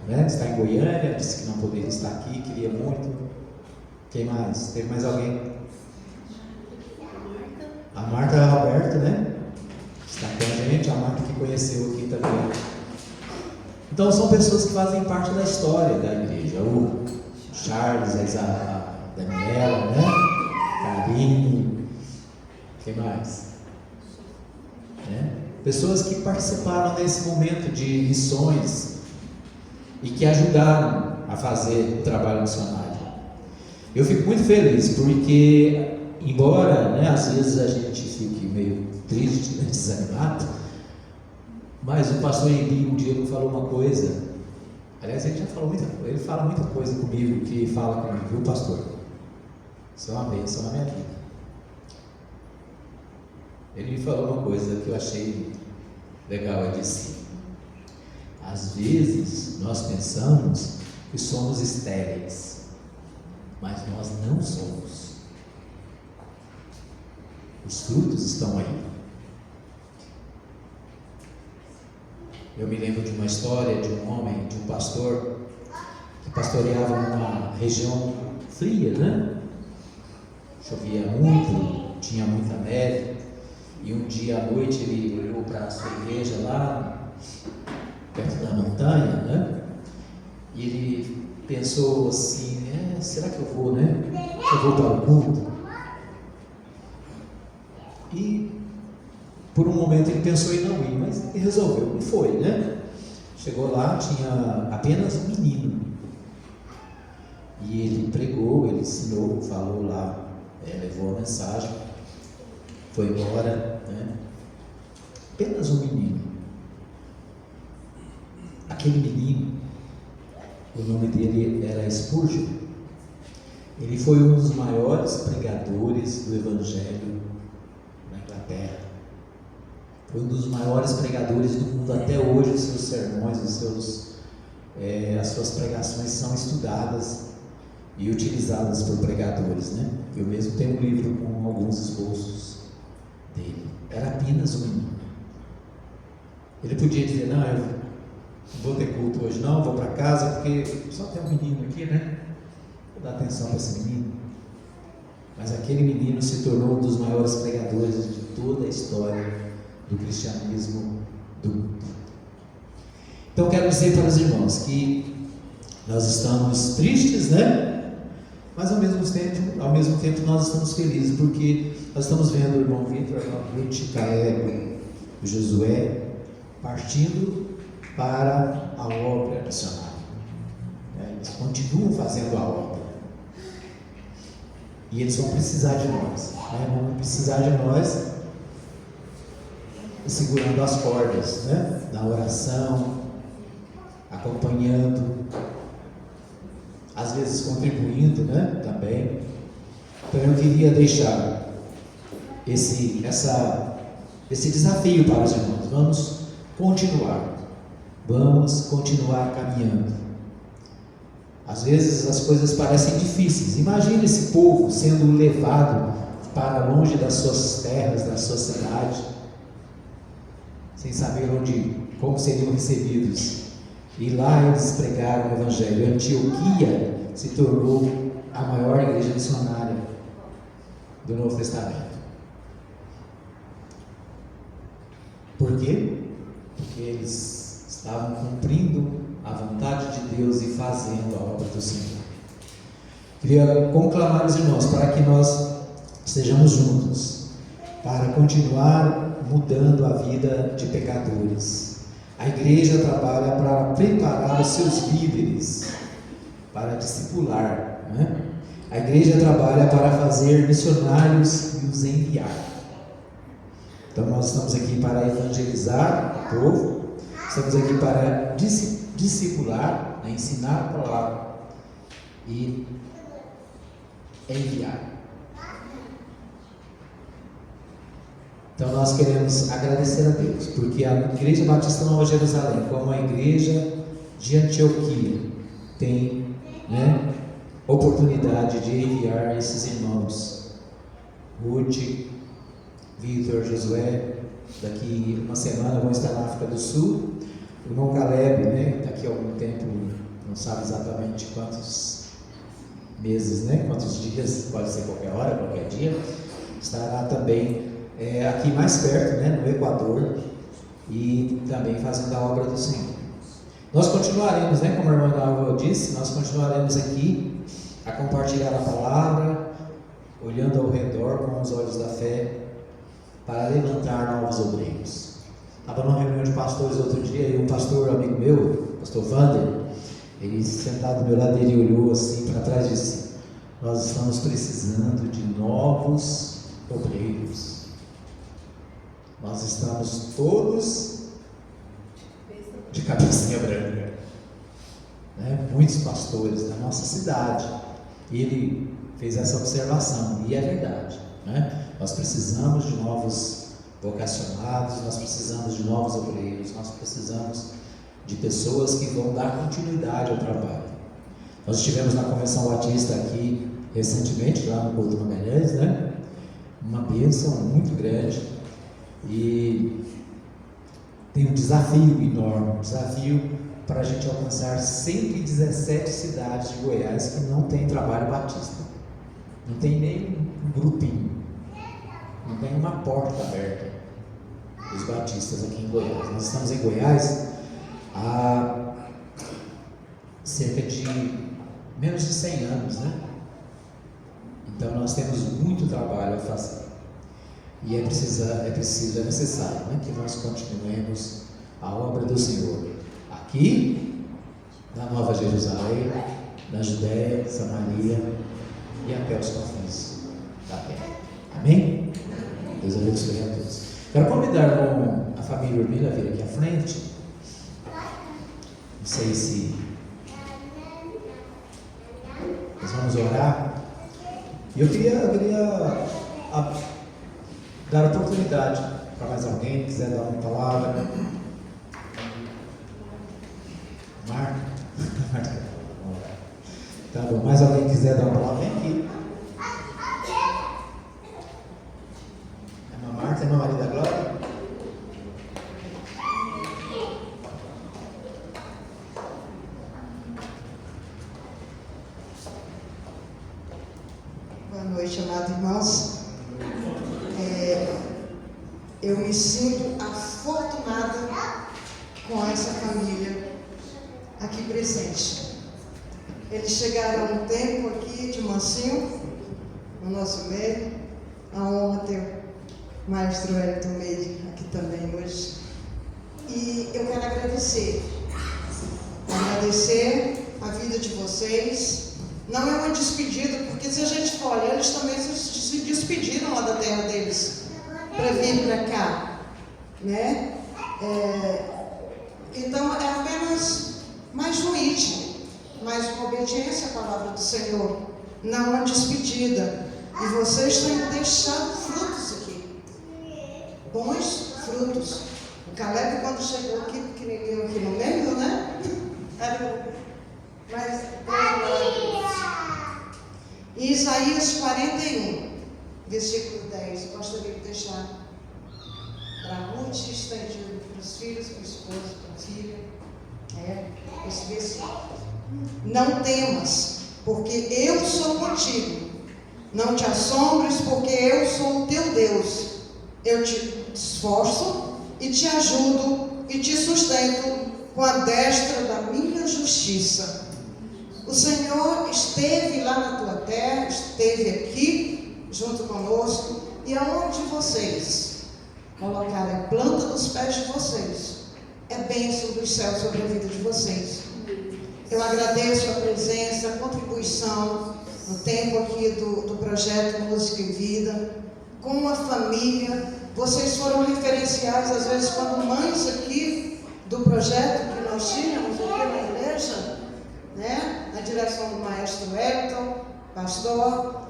né? Está em Goiânia, disse que não poderia estar aqui, queria muito. Quem mais? Teve mais alguém? A Marta Roberto, né? Está com a gente, a Marta que conheceu aqui também. Então são pessoas que fazem parte da história da igreja. O Charles, a Daniela, né? Karine, quem mais? Né? Pessoas que participaram desse momento de missões e que ajudaram a fazer o trabalho missionário. Eu fico muito feliz porque, embora, né, às vezes a gente fique meio triste, né, desanimado, mas o pastor Eli um dia me falou uma coisa, aliás ele já falou muita coisa, ele fala muita coisa comigo, que fala comigo, viu pastor? Isso é uma bênção na minha vida. Ele me falou uma coisa que eu achei legal, ele disse, às vezes nós pensamos que somos estéreis, mas nós não somos. Os frutos estão aí. Eu me lembro de uma história de um homem, de um pastor, que pastoreava numa região fria, né? Chovia muito, tinha muita neve, e um dia à noite ele olhou para a sua igreja lá perto da montanha, né? E ele pensou assim, será que eu vou, né? Eu vou para o culto? E por um momento ele pensou em não ir, mas ele resolveu, e foi, né? Chegou lá, tinha apenas um menino. E ele pregou, ele ensinou, falou lá, levou a mensagem, foi embora, né? Apenas um menino. Aquele menino, o nome dele era Spurgeon. Ele foi um dos maiores pregadores do Evangelho na Inglaterra. Foi um dos maiores pregadores do mundo. Até hoje os seus sermões, as suas pregações são estudadas e utilizadas por pregadores, né? Eu mesmo tenho um livro com alguns esboços dele. Era apenas um menino. Ele podia dizer, não, eu não vou ter culto hoje não, vou para casa porque só tem um menino aqui, né? Vou dar atenção para esse menino. Mas aquele menino se tornou um dos maiores pregadores de toda a história do cristianismo do mundo. Então quero dizer para os irmãos que nós estamos tristes, né? Mas ao mesmo tempo nós estamos felizes, porque nós estamos vendo o irmão Vitor, a Ruth, Caio, o Josué partindo para a obra missionária. Eles continuam fazendo a obra. E eles vão precisar de nós. Vão precisar de nós segurando as cordas, né? Na oração, acompanhando, às vezes contribuindo, né? Também. Então eu queria deixar esse desafio para os irmãos. Vamos continuar caminhando. Às vezes as coisas parecem difíceis. Imagine esse povo sendo levado para longe das suas terras, da sua cidade, sem saber como seriam recebidos. E lá eles pregaram o Evangelho. Antioquia se tornou a maior igreja missionária do Novo Testamento. Por quê? Porque eles estavam cumprindo a vontade de Deus e fazendo a obra do Senhor. Queria conclamar os irmãos para que nós estejamos juntos, para continuar mudando a vida de pecadores. A igreja trabalha para preparar os seus líderes para discipular, né? A igreja trabalha para fazer missionários e os enviar. Então nós estamos aqui para evangelizar o povo, estamos aqui para discipular, ensinar a palavra e enviar. Então nós queremos agradecer a Deus, porque a Igreja Batista Nova Jerusalém, como a Igreja de Antioquia, tem, né, oportunidade de enviar esses irmãos, Ruth, Vitor, Josué. Daqui uma semana vão estar na África do Sul. O irmão Caleb, né, daqui a algum tempo, não sabe exatamente quantos meses, né, quantos dias, pode ser qualquer hora, qualquer dia, estará também aqui mais perto, né, no Equador, e também fazendo a obra do Senhor. Nós continuaremos, né, como a irmã Dalva disse, nós continuaremos aqui a compartilhar a palavra, olhando ao redor com os olhos da fé, para levantar novos obreiros. Estava numa reunião de pastores outro dia, e um pastor amigo meu, pastor Wander, ele sentado do meu lado, ele olhou assim para trás e disse: nós estamos precisando de novos obreiros. Nós estamos todos de cabecinha branca, né? Muitos pastores da nossa cidade. E ele fez essa observação, e é verdade, né? Nós precisamos de novos vocacionados, nós precisamos de novos obreiros, nós precisamos de pessoas que vão dar continuidade ao trabalho. Nós estivemos na Convenção Batista aqui recentemente, lá no Couto Magalhães, né? Uma bênção muito grande, e tem um desafio enorme, um desafio para a gente alcançar 117 cidades de Goiás que não tem trabalho batista, não tem nem um grupinho, não tem uma porta aberta dos batistas aqui em Goiás. Nós estamos em Goiás há cerca de menos de 100 anos, né? Então nós temos muito trabalho a fazer. E é necessário, né, que nós continuemos a obra do Senhor aqui na Nova Jerusalém, na Judéia, Samaria e até os confins da terra. Amém? Deus abençoe a todos. Quero convidar a família Urbina a vir aqui à frente. Não sei se nós vamos orar. E eu queria dar oportunidade para mais alguém que quiser dar uma palavra. Marca. Tá bom, mais alguém quiser dar uma palavra, vem aqui. Irmã Marta, irmã Maria da Glória. Boa noite, amados irmãos. Eu me sinto afortunada com essa família aqui presente. Eles chegaram há um tempo aqui de mansinho, no nosso meio. A honra ter o maestro Wellington Meire aqui também hoje. E eu quero agradecer a vida de vocês. Não é uma despedida, porque se a gente for olhar, eles também se despediram lá da terra deles para vir para cá, né? Então é apenas mais um ritmo, mais uma obediência à palavra do Senhor, não uma despedida. E vocês têm deixado frutos aqui, bons frutos. O Caleb, quando chegou aqui, pequenininho aqui no meio, né? Mas em Isaías 41, versículo 10, eu gostaria de deixar para Ruth, estendido para os filhos, para o esposo, para a filha, esse versículo. Não temas, porque eu sou contigo. Não te assombres, porque eu sou o teu Deus. Eu te esforço e te ajudo e te sustento com a destra da minha justiça. O Senhor esteve lá na tua terra, esteve aqui junto conosco, e aonde vocês colocarem a planta dos pés de vocês, é bênção dos céus sobre a vida de vocês. Eu agradeço a presença, a contribuição no tempo aqui do projeto Música e Vida, com a família. Vocês foram referenciais, às vezes, quando mães aqui do projeto que nós tínhamos aqui na igreja, né, na direção do maestro Wellington, pastor,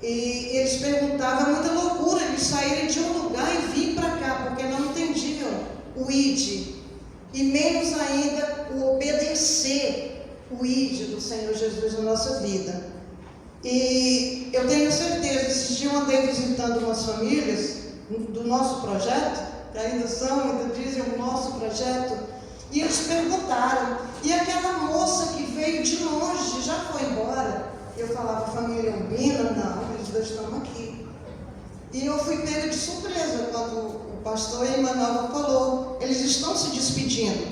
e eles perguntavam, muita loucura, eles saírem de um lugar e vir para cá, porque não entendiam o ID, e menos ainda o obedecer o ID do Senhor Jesus na nossa vida. E eu tenho certeza, esses dias eu andei visitando umas famílias do nosso projeto, que ainda dizem o nosso projeto, e eles perguntaram, e aquela moça que veio de longe, já foi embora? Eu falava, família Urbina? Não, eles dois estão aqui. E eu fui pega de surpresa quando o pastor Emanuel falou, eles estão se despedindo.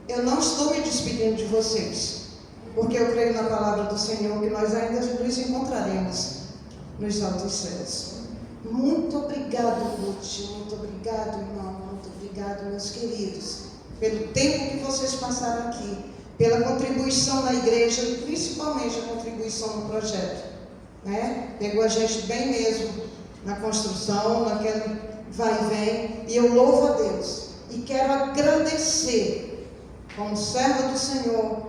Eu não estou me despedindo de vocês, porque eu creio na palavra do Senhor que nós ainda nos encontraremos nos altos céus. Muito obrigado, Ruth, muito obrigado, irmão, muito obrigado, meus queridos, pelo tempo que vocês passaram aqui, pela contribuição na igreja, principalmente a contribuição no projeto, né? Pegou a gente bem mesmo na construção, naquele vai e vem, e eu louvo a Deus e quero agradecer como servo do Senhor,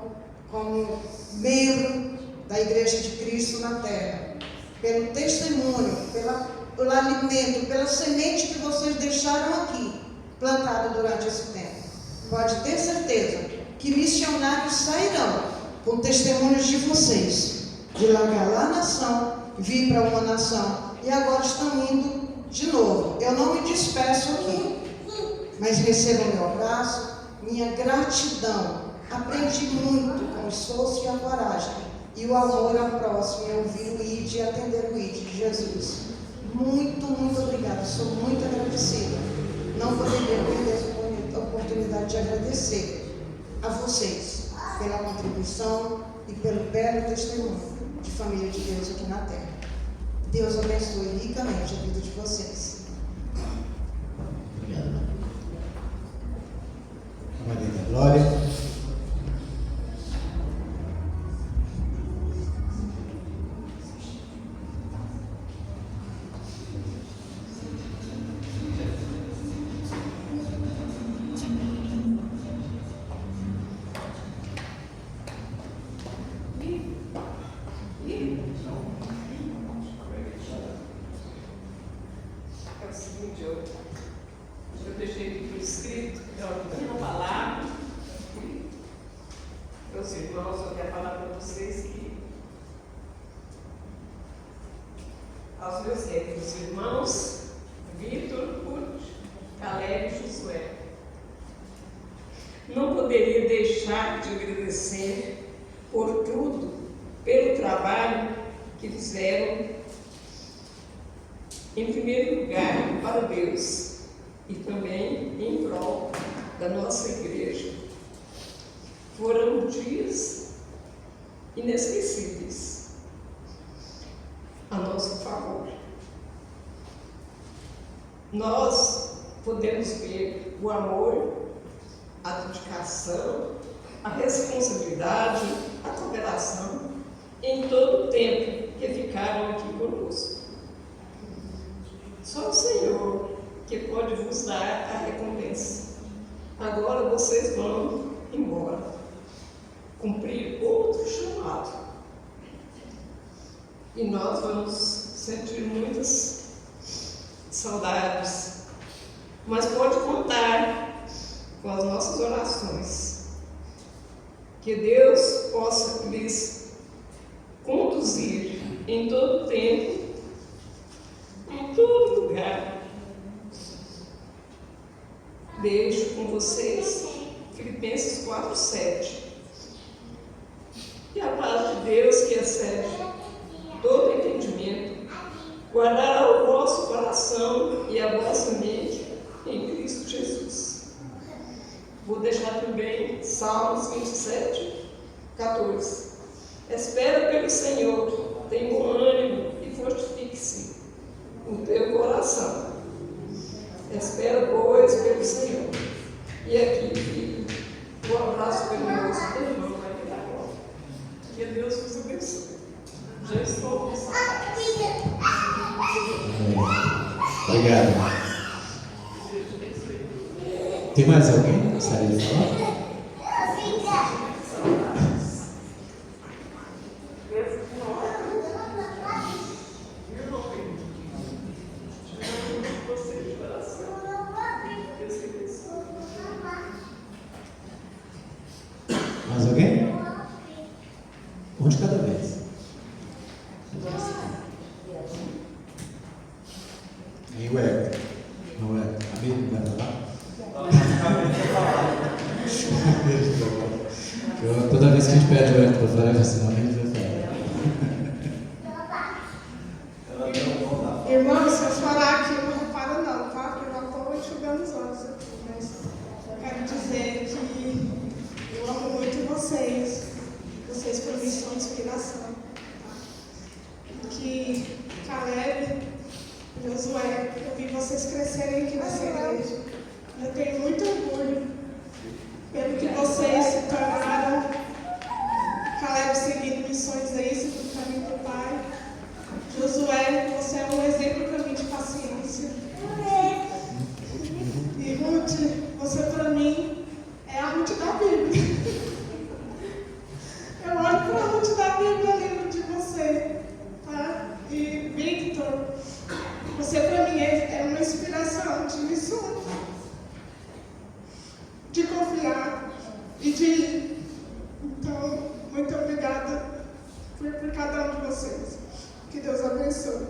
como membro da Igreja de Cristo na Terra, pelo testemunho, pelo alimento, pela semente que vocês deixaram aqui, plantada durante esse tempo. Pode ter certeza que missionários sairão com testemunhos de vocês, de largar lá a nação, vir para uma nação, e agora estão indo de novo. Eu não me despeço aqui, mas recebam meu abraço, minha gratidão. Aprendi muito com o esforço e a coragem, e o amor ao próximo, e ouvir o ID e atender o ID de Jesus. Muito, muito obrigada, sou muito agradecida. Não poderia perder a oportunidade de agradecer a vocês pela contribuição e pelo belo testemunho de família de Deus aqui na terra. Deus abençoe ricamente a vida de vocês. Obrigado. Maria da Glória. É o seguinte, eu deixei aqui por escrito, eu vou falar. Meus irmãos, eu quero falar para vocês que aos meus queridos irmãos, Vitor, Ruth, Caleb e Josué, não poderia deixar de agradecer por tudo, pelo trabalho que fizeram, em primeiro lugar, para Deus e também em prol da nossa igreja. Foram dias inesquecíveis a nosso favor. Nós podemos ver o amor, a dedicação, a responsabilidade, a cooperação em todo o tempo que ficaram aqui conosco. Só o Senhor que pode vos dar a recompensa. Agora vocês vão embora, cumprir outro chamado. E nós vamos sentir muitas saudades, mas pode contar com as nossas orações. Que Deus possa lhes conduzir em todo tempo, em todo lugar. Deixo com vocês Filipenses 4:7. E a paz de Deus, que excede todo entendimento, guardará o vosso coração e a vossa mente em Cristo Jesus. Vou deixar também Salmos 27:14. Espera pelo Senhor, tem bom ânimo e fortifique-se o teu coração. Espera, pois, pelo Senhor. E aqui, filho, um abraço carinhoso do irmão Maria da Glória. Que Deus vos abençoe. Já estou com saudades. Obrigado. Tem mais alguém que gostaria de falar? Mais alguém? Um de cada vez. E o Hélio? Não é? Amigo, vai falar? Toda vez que a gente pede o Hélio para falar, eu falo, ele vai falar. Irmãos, se eu chorar aqui, eu não reparo não, tá? Porque eu já estou enxugando os olhos aqui. Mas eu quero dizer que eu amo muito vocês. Vocês para mim são inspiração. Tá? Que Caleb, Josué, eu vi vocês crescerem aqui nessa igreja. Eu tenho muito orgulho pelo que vocês se tornaram. Caleb seguindo missões aí, seguindo o caminho do Pai. Josué, você é um exemplo para mim de paciência. E Ruth, você para mim é a Ruth da Bíblia. Eu olho para a Ruth da Bíblia e lembro de você. Tá? E Victor, você para mim é uma inspiração de missão, de confiar e de ir. Então, muito obrigada por cada um de vocês. Que Deus abençoe.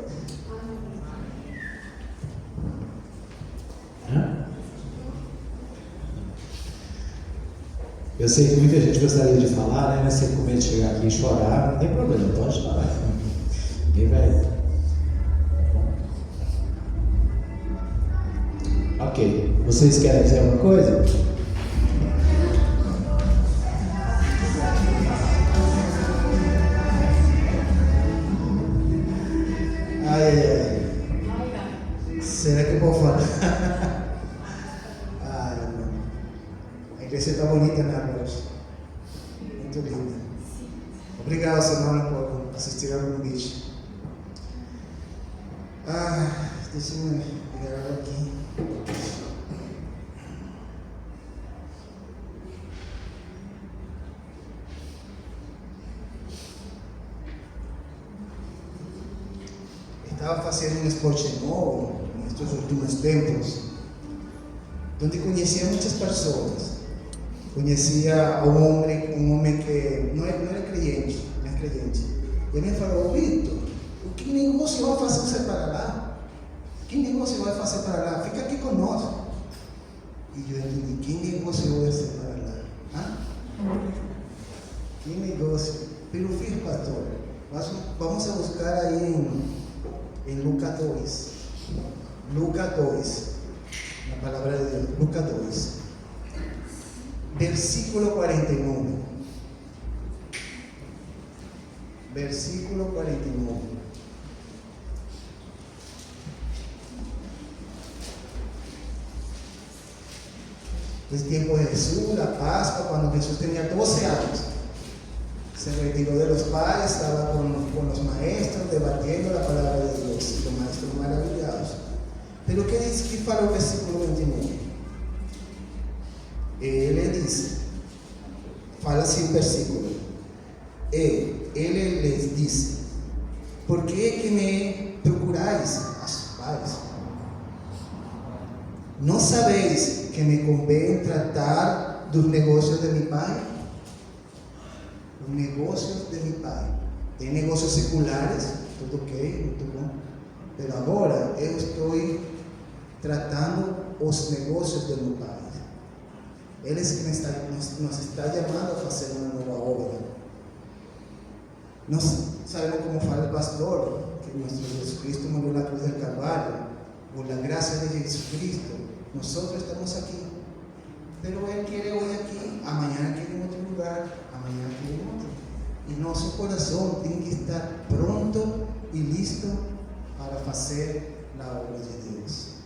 Eu sei que muita gente gostaria de falar, né? Mas se com medo de chegar aqui e chorar, não tem problema, pode chorar. Ninguém vai. Ok. Vocês querem dizer alguma coisa? receber o convite. Deixa eu pegar água aqui. Estava fazendo um esporte novo nestes últimos tempos, onde conhecia muitas pessoas. Conhecia um homem que não era crente, E ele me falou: Vitor, que negócio vai fazer você para lá? Que negócio vai fazer para lá? Fica aqui conosco. E eu entendi: que negócio eu vou fazer para lá? Que negócio? Pelo filho, pastor, vamos a buscar aí em Lucas 2. Lucas 2, na palavra de Deus, Lucas 2, versículo 49. Versículo 49. Es tiempo de Jesús, la Pascua, cuando Jesús tenía 12 años. Se retiró de los padres, estaba con los maestros debatiendo la palabra de Dios, y los maestros maravillados. Pero ¿qué dice? ¿Qué fala el versículo 29? Él le dice, fala así un versículo. Él les dice: ¿por qué que me procuráis a sus padres? ¿No sabéis que me conviene tratar los negocios de mi Padre? Los negocios de mi Padre. Hay negocios seculares, todo ok, muito bom. Pero agora eu estou tratando os negocios de mi Padre. Él es quien nos está llamando a hacer una nueva obra. Nós sabemos como fala el pastor, que nuestro Jesucristo murió en la cruz del Calvario. Por la gracia de Jesucristo, nosotros estamos aquí. Pero Él quiere hoy aquí, mañana quiere en otro lugar, mañana quiere en otro. Y nuestro corazón tiene que estar pronto y listo para hacer la obra de Dios.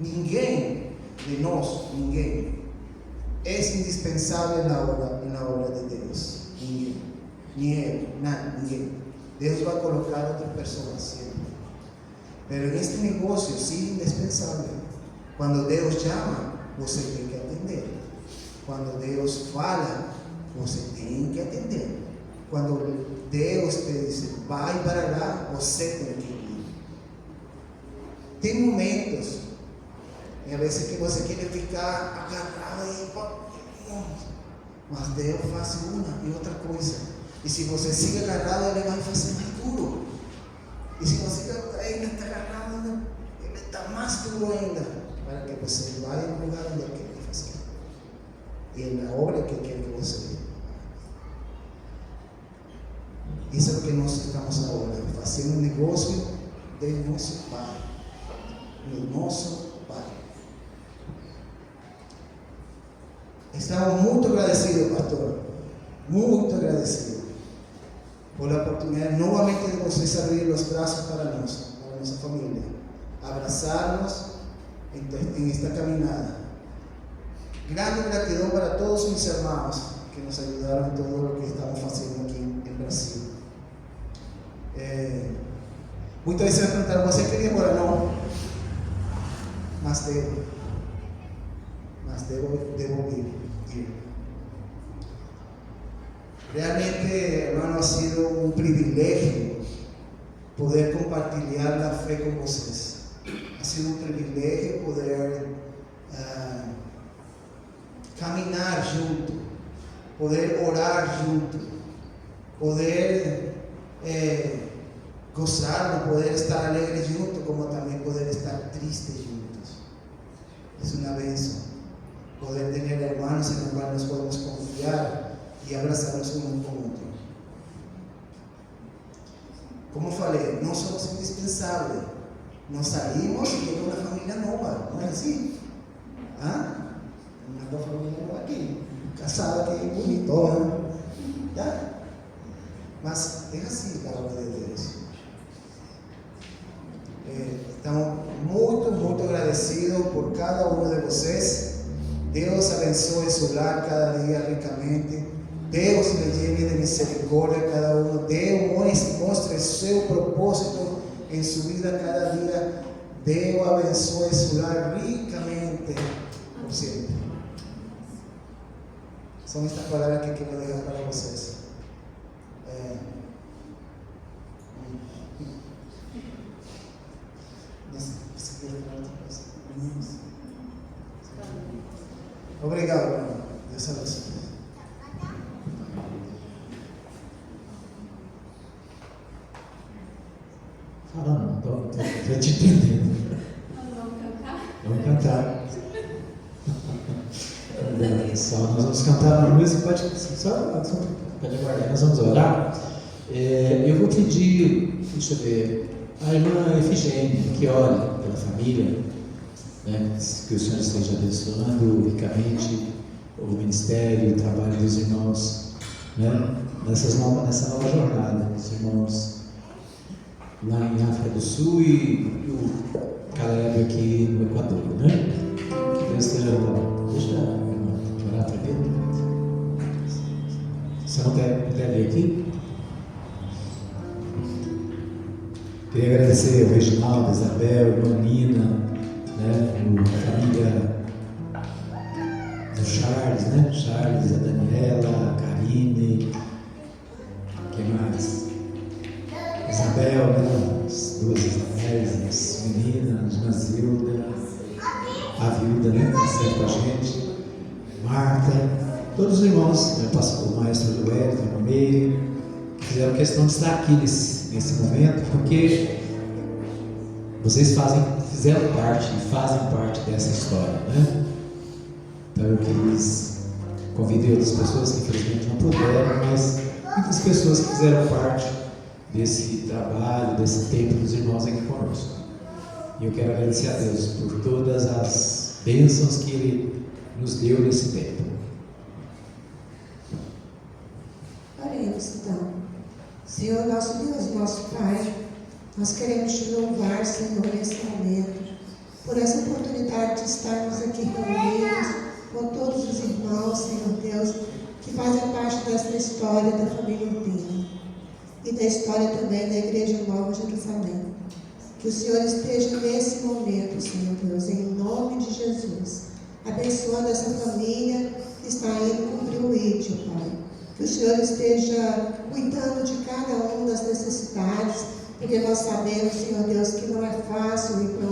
Ninguém de nós, ninguém, es indispensable en la obra de Dios. Ninguém, ni Él, nada, ninguém. Deus vai colocar otras personas siempre. Pero en este negocio sí indispensable. Cuando Dios llama, você tem que atender. Cuando Dios fala, você tem que atender. Cuando Deus te dice, vai para lá, você tem que ir. Tem momentos, a veces que você quer ficar agarrado aí, mas Deus faz uma e outra coisa. E se você sigue agarrado, Ele vai fazer mais duro. E se você ainda está agarrado, Ele está mais duro ainda, para que você vá no lugar onde Ele quer fazer. E na obra que Ele quer que você vá. Isso é o que nós estamos agora, fazendo um negócio do nosso Pai. Do nosso Pai. Estamos muito agradecidos, pastor. Muito agradecidos por la oportunidad nuevamente de vocês abrir los brazos para nós, para nossa família, abrazarnos en esta caminada. Grande gratidão para todos mis hermanos que nos ayudaron en todo lo que estamos haciendo aquí en Brasil. Muitas vezes me perguntaram: você queria ir embora? Não, mas devo ir. Realmente, hermano, ha sido un privilegio poder compartir la fe con ustedes. Ha sido un privilegio poder caminar junto, poder orar junto, poder gozar, poder estar alegres juntos, como también poder estar tristes juntos. Es una bendición poder tener hermanos en los cuales nos podemos confiar y abrazarnos uno con otro. Como falei, no somos indispensables. Nos salimos y llega una familia nueva, ¿no es así? Una familia nueva aquí, casada aquí, bonitona, ¿ya? Mas es así la obra de Dios. Estamos muy agradecidos por cada uno de vocês. Deus abençoe su hogar cada día ricamente. Deus lhe llene de misericórdia a cada um. Deus mostre seu propósito em sua vida cada dia. Deus abençoe su lar ricamente por sempre. São estas palavras que quero deixar para vocês. Obrigado, irmão. Deus abençoe. Fala não, estou te entendendo. Vamos cantar. Só, nós vamos cantar uma música, pode aguardar, nós vamos orar. Eu vou pedir, deixa eu ver, a irmã Efigênia, que ore pela família, né, que o Senhor esteja abençoando ricamente o ministério, o trabalho dos irmãos, né, nessa nova jornada, os irmãos lá em África do Sul e o Caleb aqui no Equador, né? Que Deus esteja lá. Deixa eu orar para ele. Se não puder vir aqui. Queria agradecer ao Reginaldo, a Isabel, a irmã Nina, né? A família do Charles, né? Charles, a Daniela, a Karine, quem mais? Isabel, né? As duas Isabéis, as meninas, a Zilda, a Vilda, né? Que está sempre com a gente, Marta, todos os irmãos, né? O maestro do Hélio, o Meire, que fizeram questão de estar aqui nesse momento, porque vocês fizeram parte e fazem parte dessa história, né? Então eu quis convidar outras pessoas que infelizmente não puderam, mas muitas pessoas que fizeram parte desse trabalho, desse tempo dos irmãos aqui conosco. E eu quero agradecer a Deus por todas as bênçãos que Ele nos deu nesse tempo. Oremos então. Senhor, nosso Deus, nosso Pai, nós queremos te louvar, Senhor, nesse momento, por essa oportunidade de estarmos aqui reunidos com todos os irmãos, Senhor Deus, que fazem parte dessa história da família Urbina e da história também da Igreja Nova Jerusalém. Que o Senhor esteja nesse momento, Senhor Deus, em nome de Jesus, abençoando essa família que está indo cumprir o ídio, Pai. Que o Senhor esteja cuidando de cada uma das necessidades, porque nós sabemos, Senhor Deus, que não é fácil ir para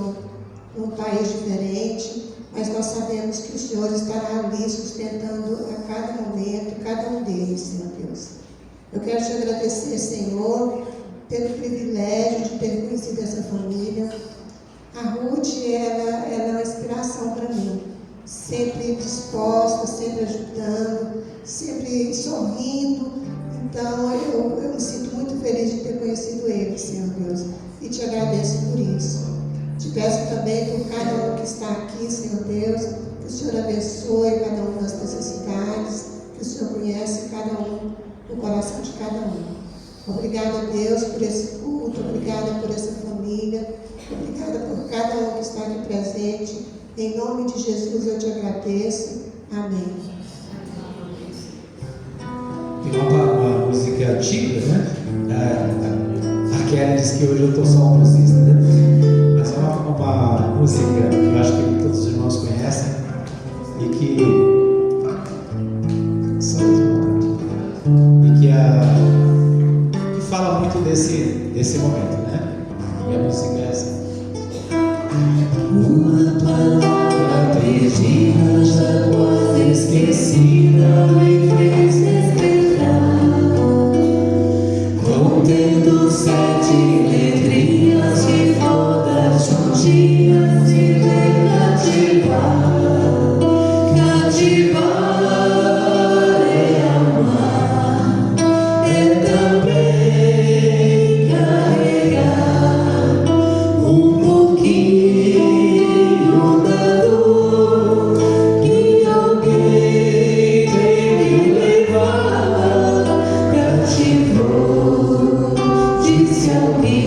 um país diferente, mas nós sabemos que o Senhor estará ali sustentando a cada momento, cada um deles, Senhor Deus. Eu quero te agradecer, Senhor, pelo privilégio de ter conhecido essa família. A Ruth, ela é uma inspiração para mim, sempre disposta, sempre ajudando, sempre sorrindo. Então, eu me sinto muito feliz de ter conhecido ele, Senhor Deus, e te agradeço por isso. Te peço também por cada um que está aqui, Senhor Deus, que o Senhor abençoe cada uma das necessidades, que o Senhor conhece cada um, o coração de cada um. Obrigada, Deus, por esse culto, obrigada por essa família, obrigada por cada um que está aqui presente. Em nome de Jesus eu te agradeço. Amém. Tem uma música antiga, né? A Kelly diz que hoje eu estou só um musicista, né? Mas é uma música que eu acho que todos os irmãos conhecem e que fala muito desse momento, né? E a música é essa. Uma palavra perdida, já quase esquecida, me fez despertar, contendo 7 letrinhas que todas juntinhas se vem cativar. Cativar é amar, é também carregar um pouquinho da dor que alguém tem que levar. Cativou, disse alguém.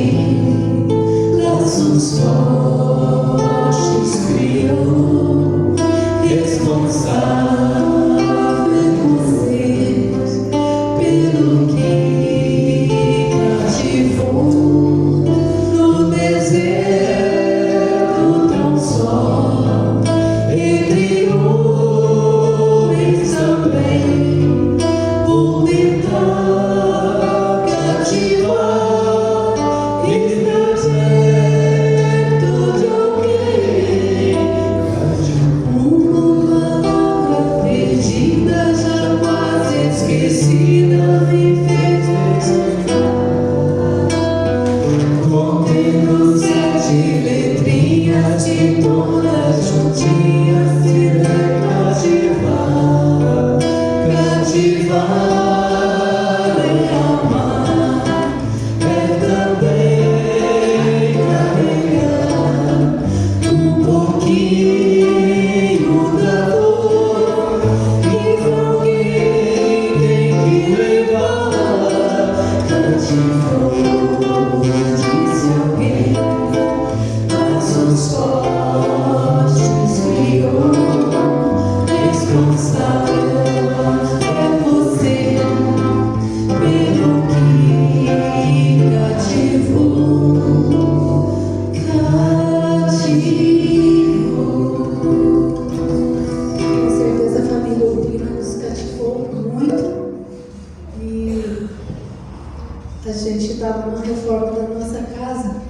gente estava na reforma da nossa casa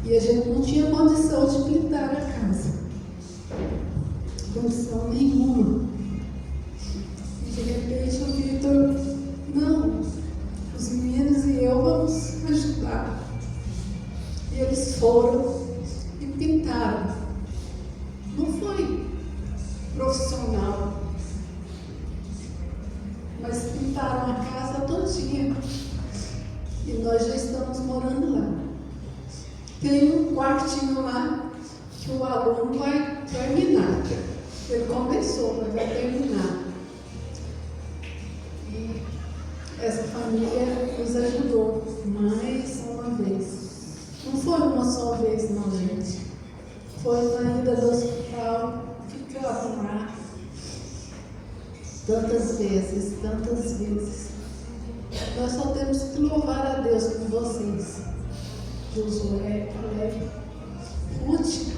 e a gente não tinha condição de pintar a casa. Condição nenhuma. E de repente o Vitor, não, os meninos e eu vamos ajudar. E eles foram e pintaram. Não foi profissional, mas pintaram a casa todinha. E nós já estamos morando lá. Tem um quartinho lá que o aluno vai terminar. Ele começou, mas vai terminar. E essa família nos ajudou mais uma vez. Não foi uma só vez, não, gente. Foi na ida do hospital, ficaram lá tantas vezes, tantas vezes. Nós só temos que louvar a Deus por vocês. Josué, Caleb, Ruth,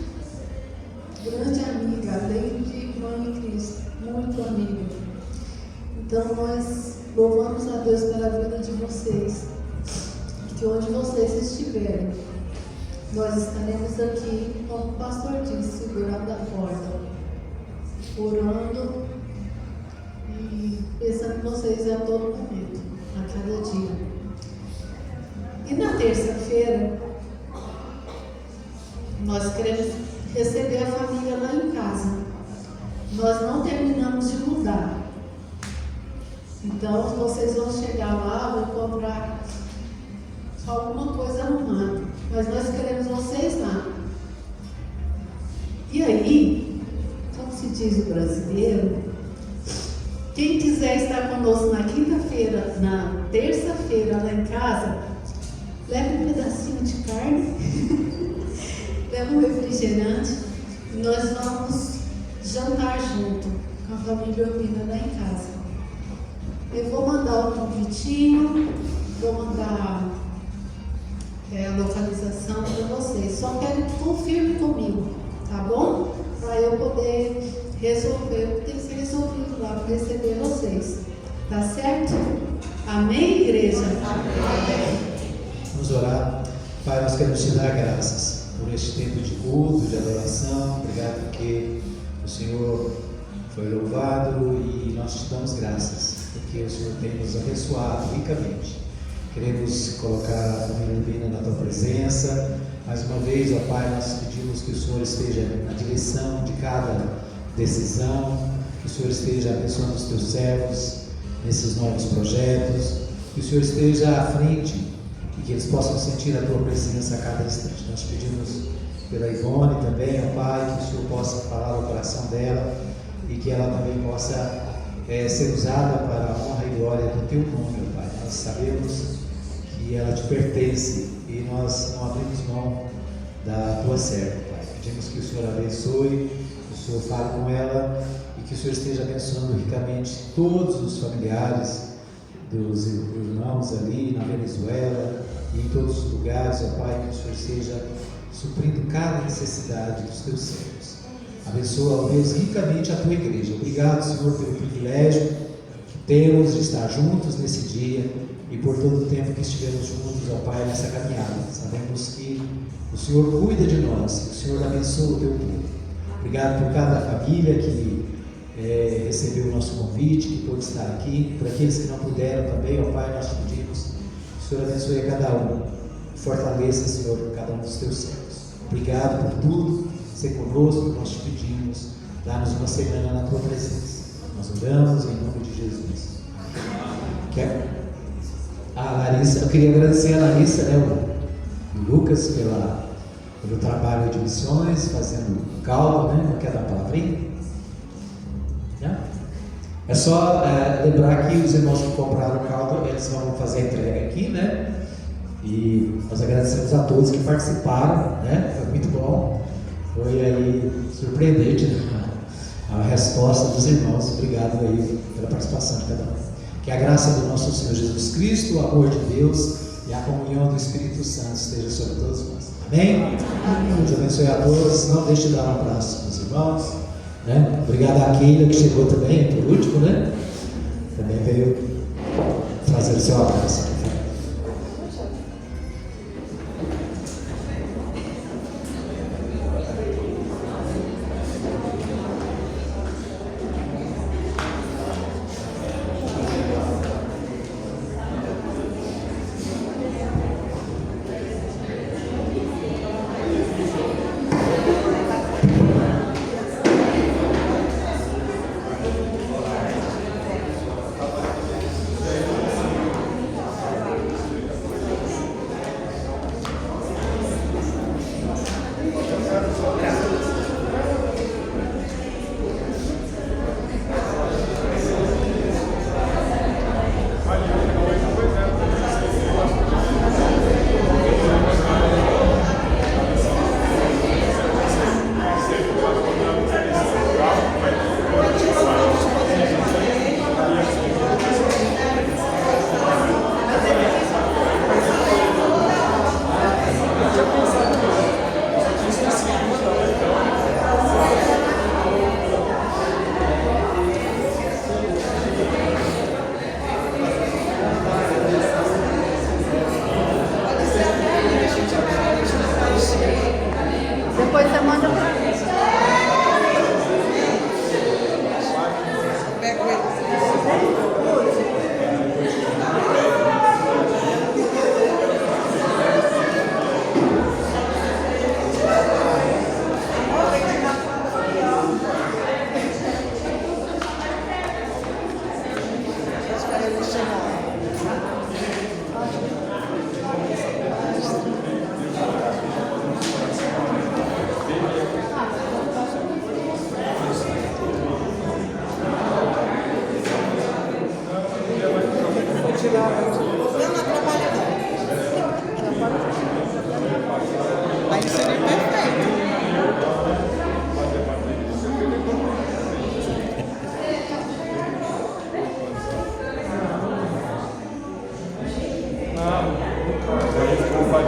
grande amiga, além de irmã em Cristo, muito amiga. Então nós louvamos a Deus pela vida de vocês. Que onde vocês estiverem, nós estaremos aqui, como o pastor disse, segurando a porta, orando e pensando em vocês a todo momento, a cada dia. E na terça-feira, nós queremos receber a família lá em casa. Nós não terminamos de mudar. Então, vocês vão chegar lá, vão comprar alguma coisa arrumada. Mas nós queremos vocês lá. E aí, como se diz o brasileiro, quem quiser estar conosco na quinta-feira, na terça-feira lá em casa, leve um pedacinho de carne, leve um refrigerante e nós vamos jantar junto com a família unida lá em casa. Eu vou mandar um convitinho, vou mandar a localização para vocês. Só quero que confirme comigo, tá bom? Para eu poder resolver o que tem que ser resolvido lá para receber vocês. Tá certo? Amém, igreja? Amém. Vamos orar. Pai, nós queremos te dar graças por este tempo de culto, de adoração. Obrigado porque o Senhor foi louvado e nós te damos graças porque o Senhor tem nos abençoado ricamente. Queremos colocar a família Urbina na tua presença. Mais uma vez, ó Pai, nós pedimos que o Senhor esteja na direção de cada decisão, que o Senhor esteja abençoando os teus servos nesses novos projetos, que o Senhor esteja à frente e que eles possam sentir a tua presença a cada instante. Nós pedimos pela Ivone também, ó Pai, que o Senhor possa falar o coração dela e que ela também possa ser usada para a honra e glória do teu nome, ó Pai. Nós sabemos que ela te pertence e nós não abrimos mão da tua serva, Pai. Pedimos que o Senhor abençoe, que o Senhor fale com ela e que o Senhor esteja abençoando ricamente todos os familiares dos irmãos ali na Venezuela e em todos os lugares, ó Pai, que o Senhor esteja suprindo cada necessidade dos teus servos. Abençoa, ó Deus, ricamente a tua igreja. Obrigado, Senhor, pelo privilégio que temos de estar juntos nesse dia e por todo o tempo que estivemos juntos, ó Pai, nessa caminhada. Sabemos que o Senhor cuida de nós, que o Senhor abençoa o teu povo. Obrigado por cada família que recebeu o nosso convite, que pôde estar aqui. Por aqueles que não puderam também, ó Pai, nós te pedimos que o Senhor abençoe a cada um. Fortaleça, Senhor, cada um dos teus servos. Obrigado por tudo. Ser conosco, nós te pedimos. Dá-nos uma semana na tua presença. Nós oramos em nome de Jesus. Quer? A Larissa, eu queria agradecer a Larissa, o Lucas, pelo trabalho de missões, fazendo caldo, né? Não quer dar palavrinha? É só lembrar que os irmãos que compraram o caldo, eles vão fazer a entrega aqui, né? E nós agradecemos a todos que participaram, né? Foi muito bom. Foi aí surpreendente, né? A resposta dos irmãos. Obrigado aí pela participação de cada um. Que a graça do nosso Senhor Jesus Cristo, o amor de Deus e a comunhão do Espírito Santo esteja sobre todos nós. Amém? Amém. Deus abençoe a todos. Não deixe de dar um abraço para os irmãos. Né? Obrigado à Keila que chegou também, por último, né? Também veio trazer o seu abraço.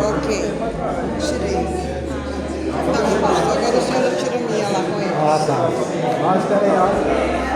Ok, tirei. Tá, pastor, agora a senhora tira a minha lá com ele. Ah, tá. Mas, peraí, olha.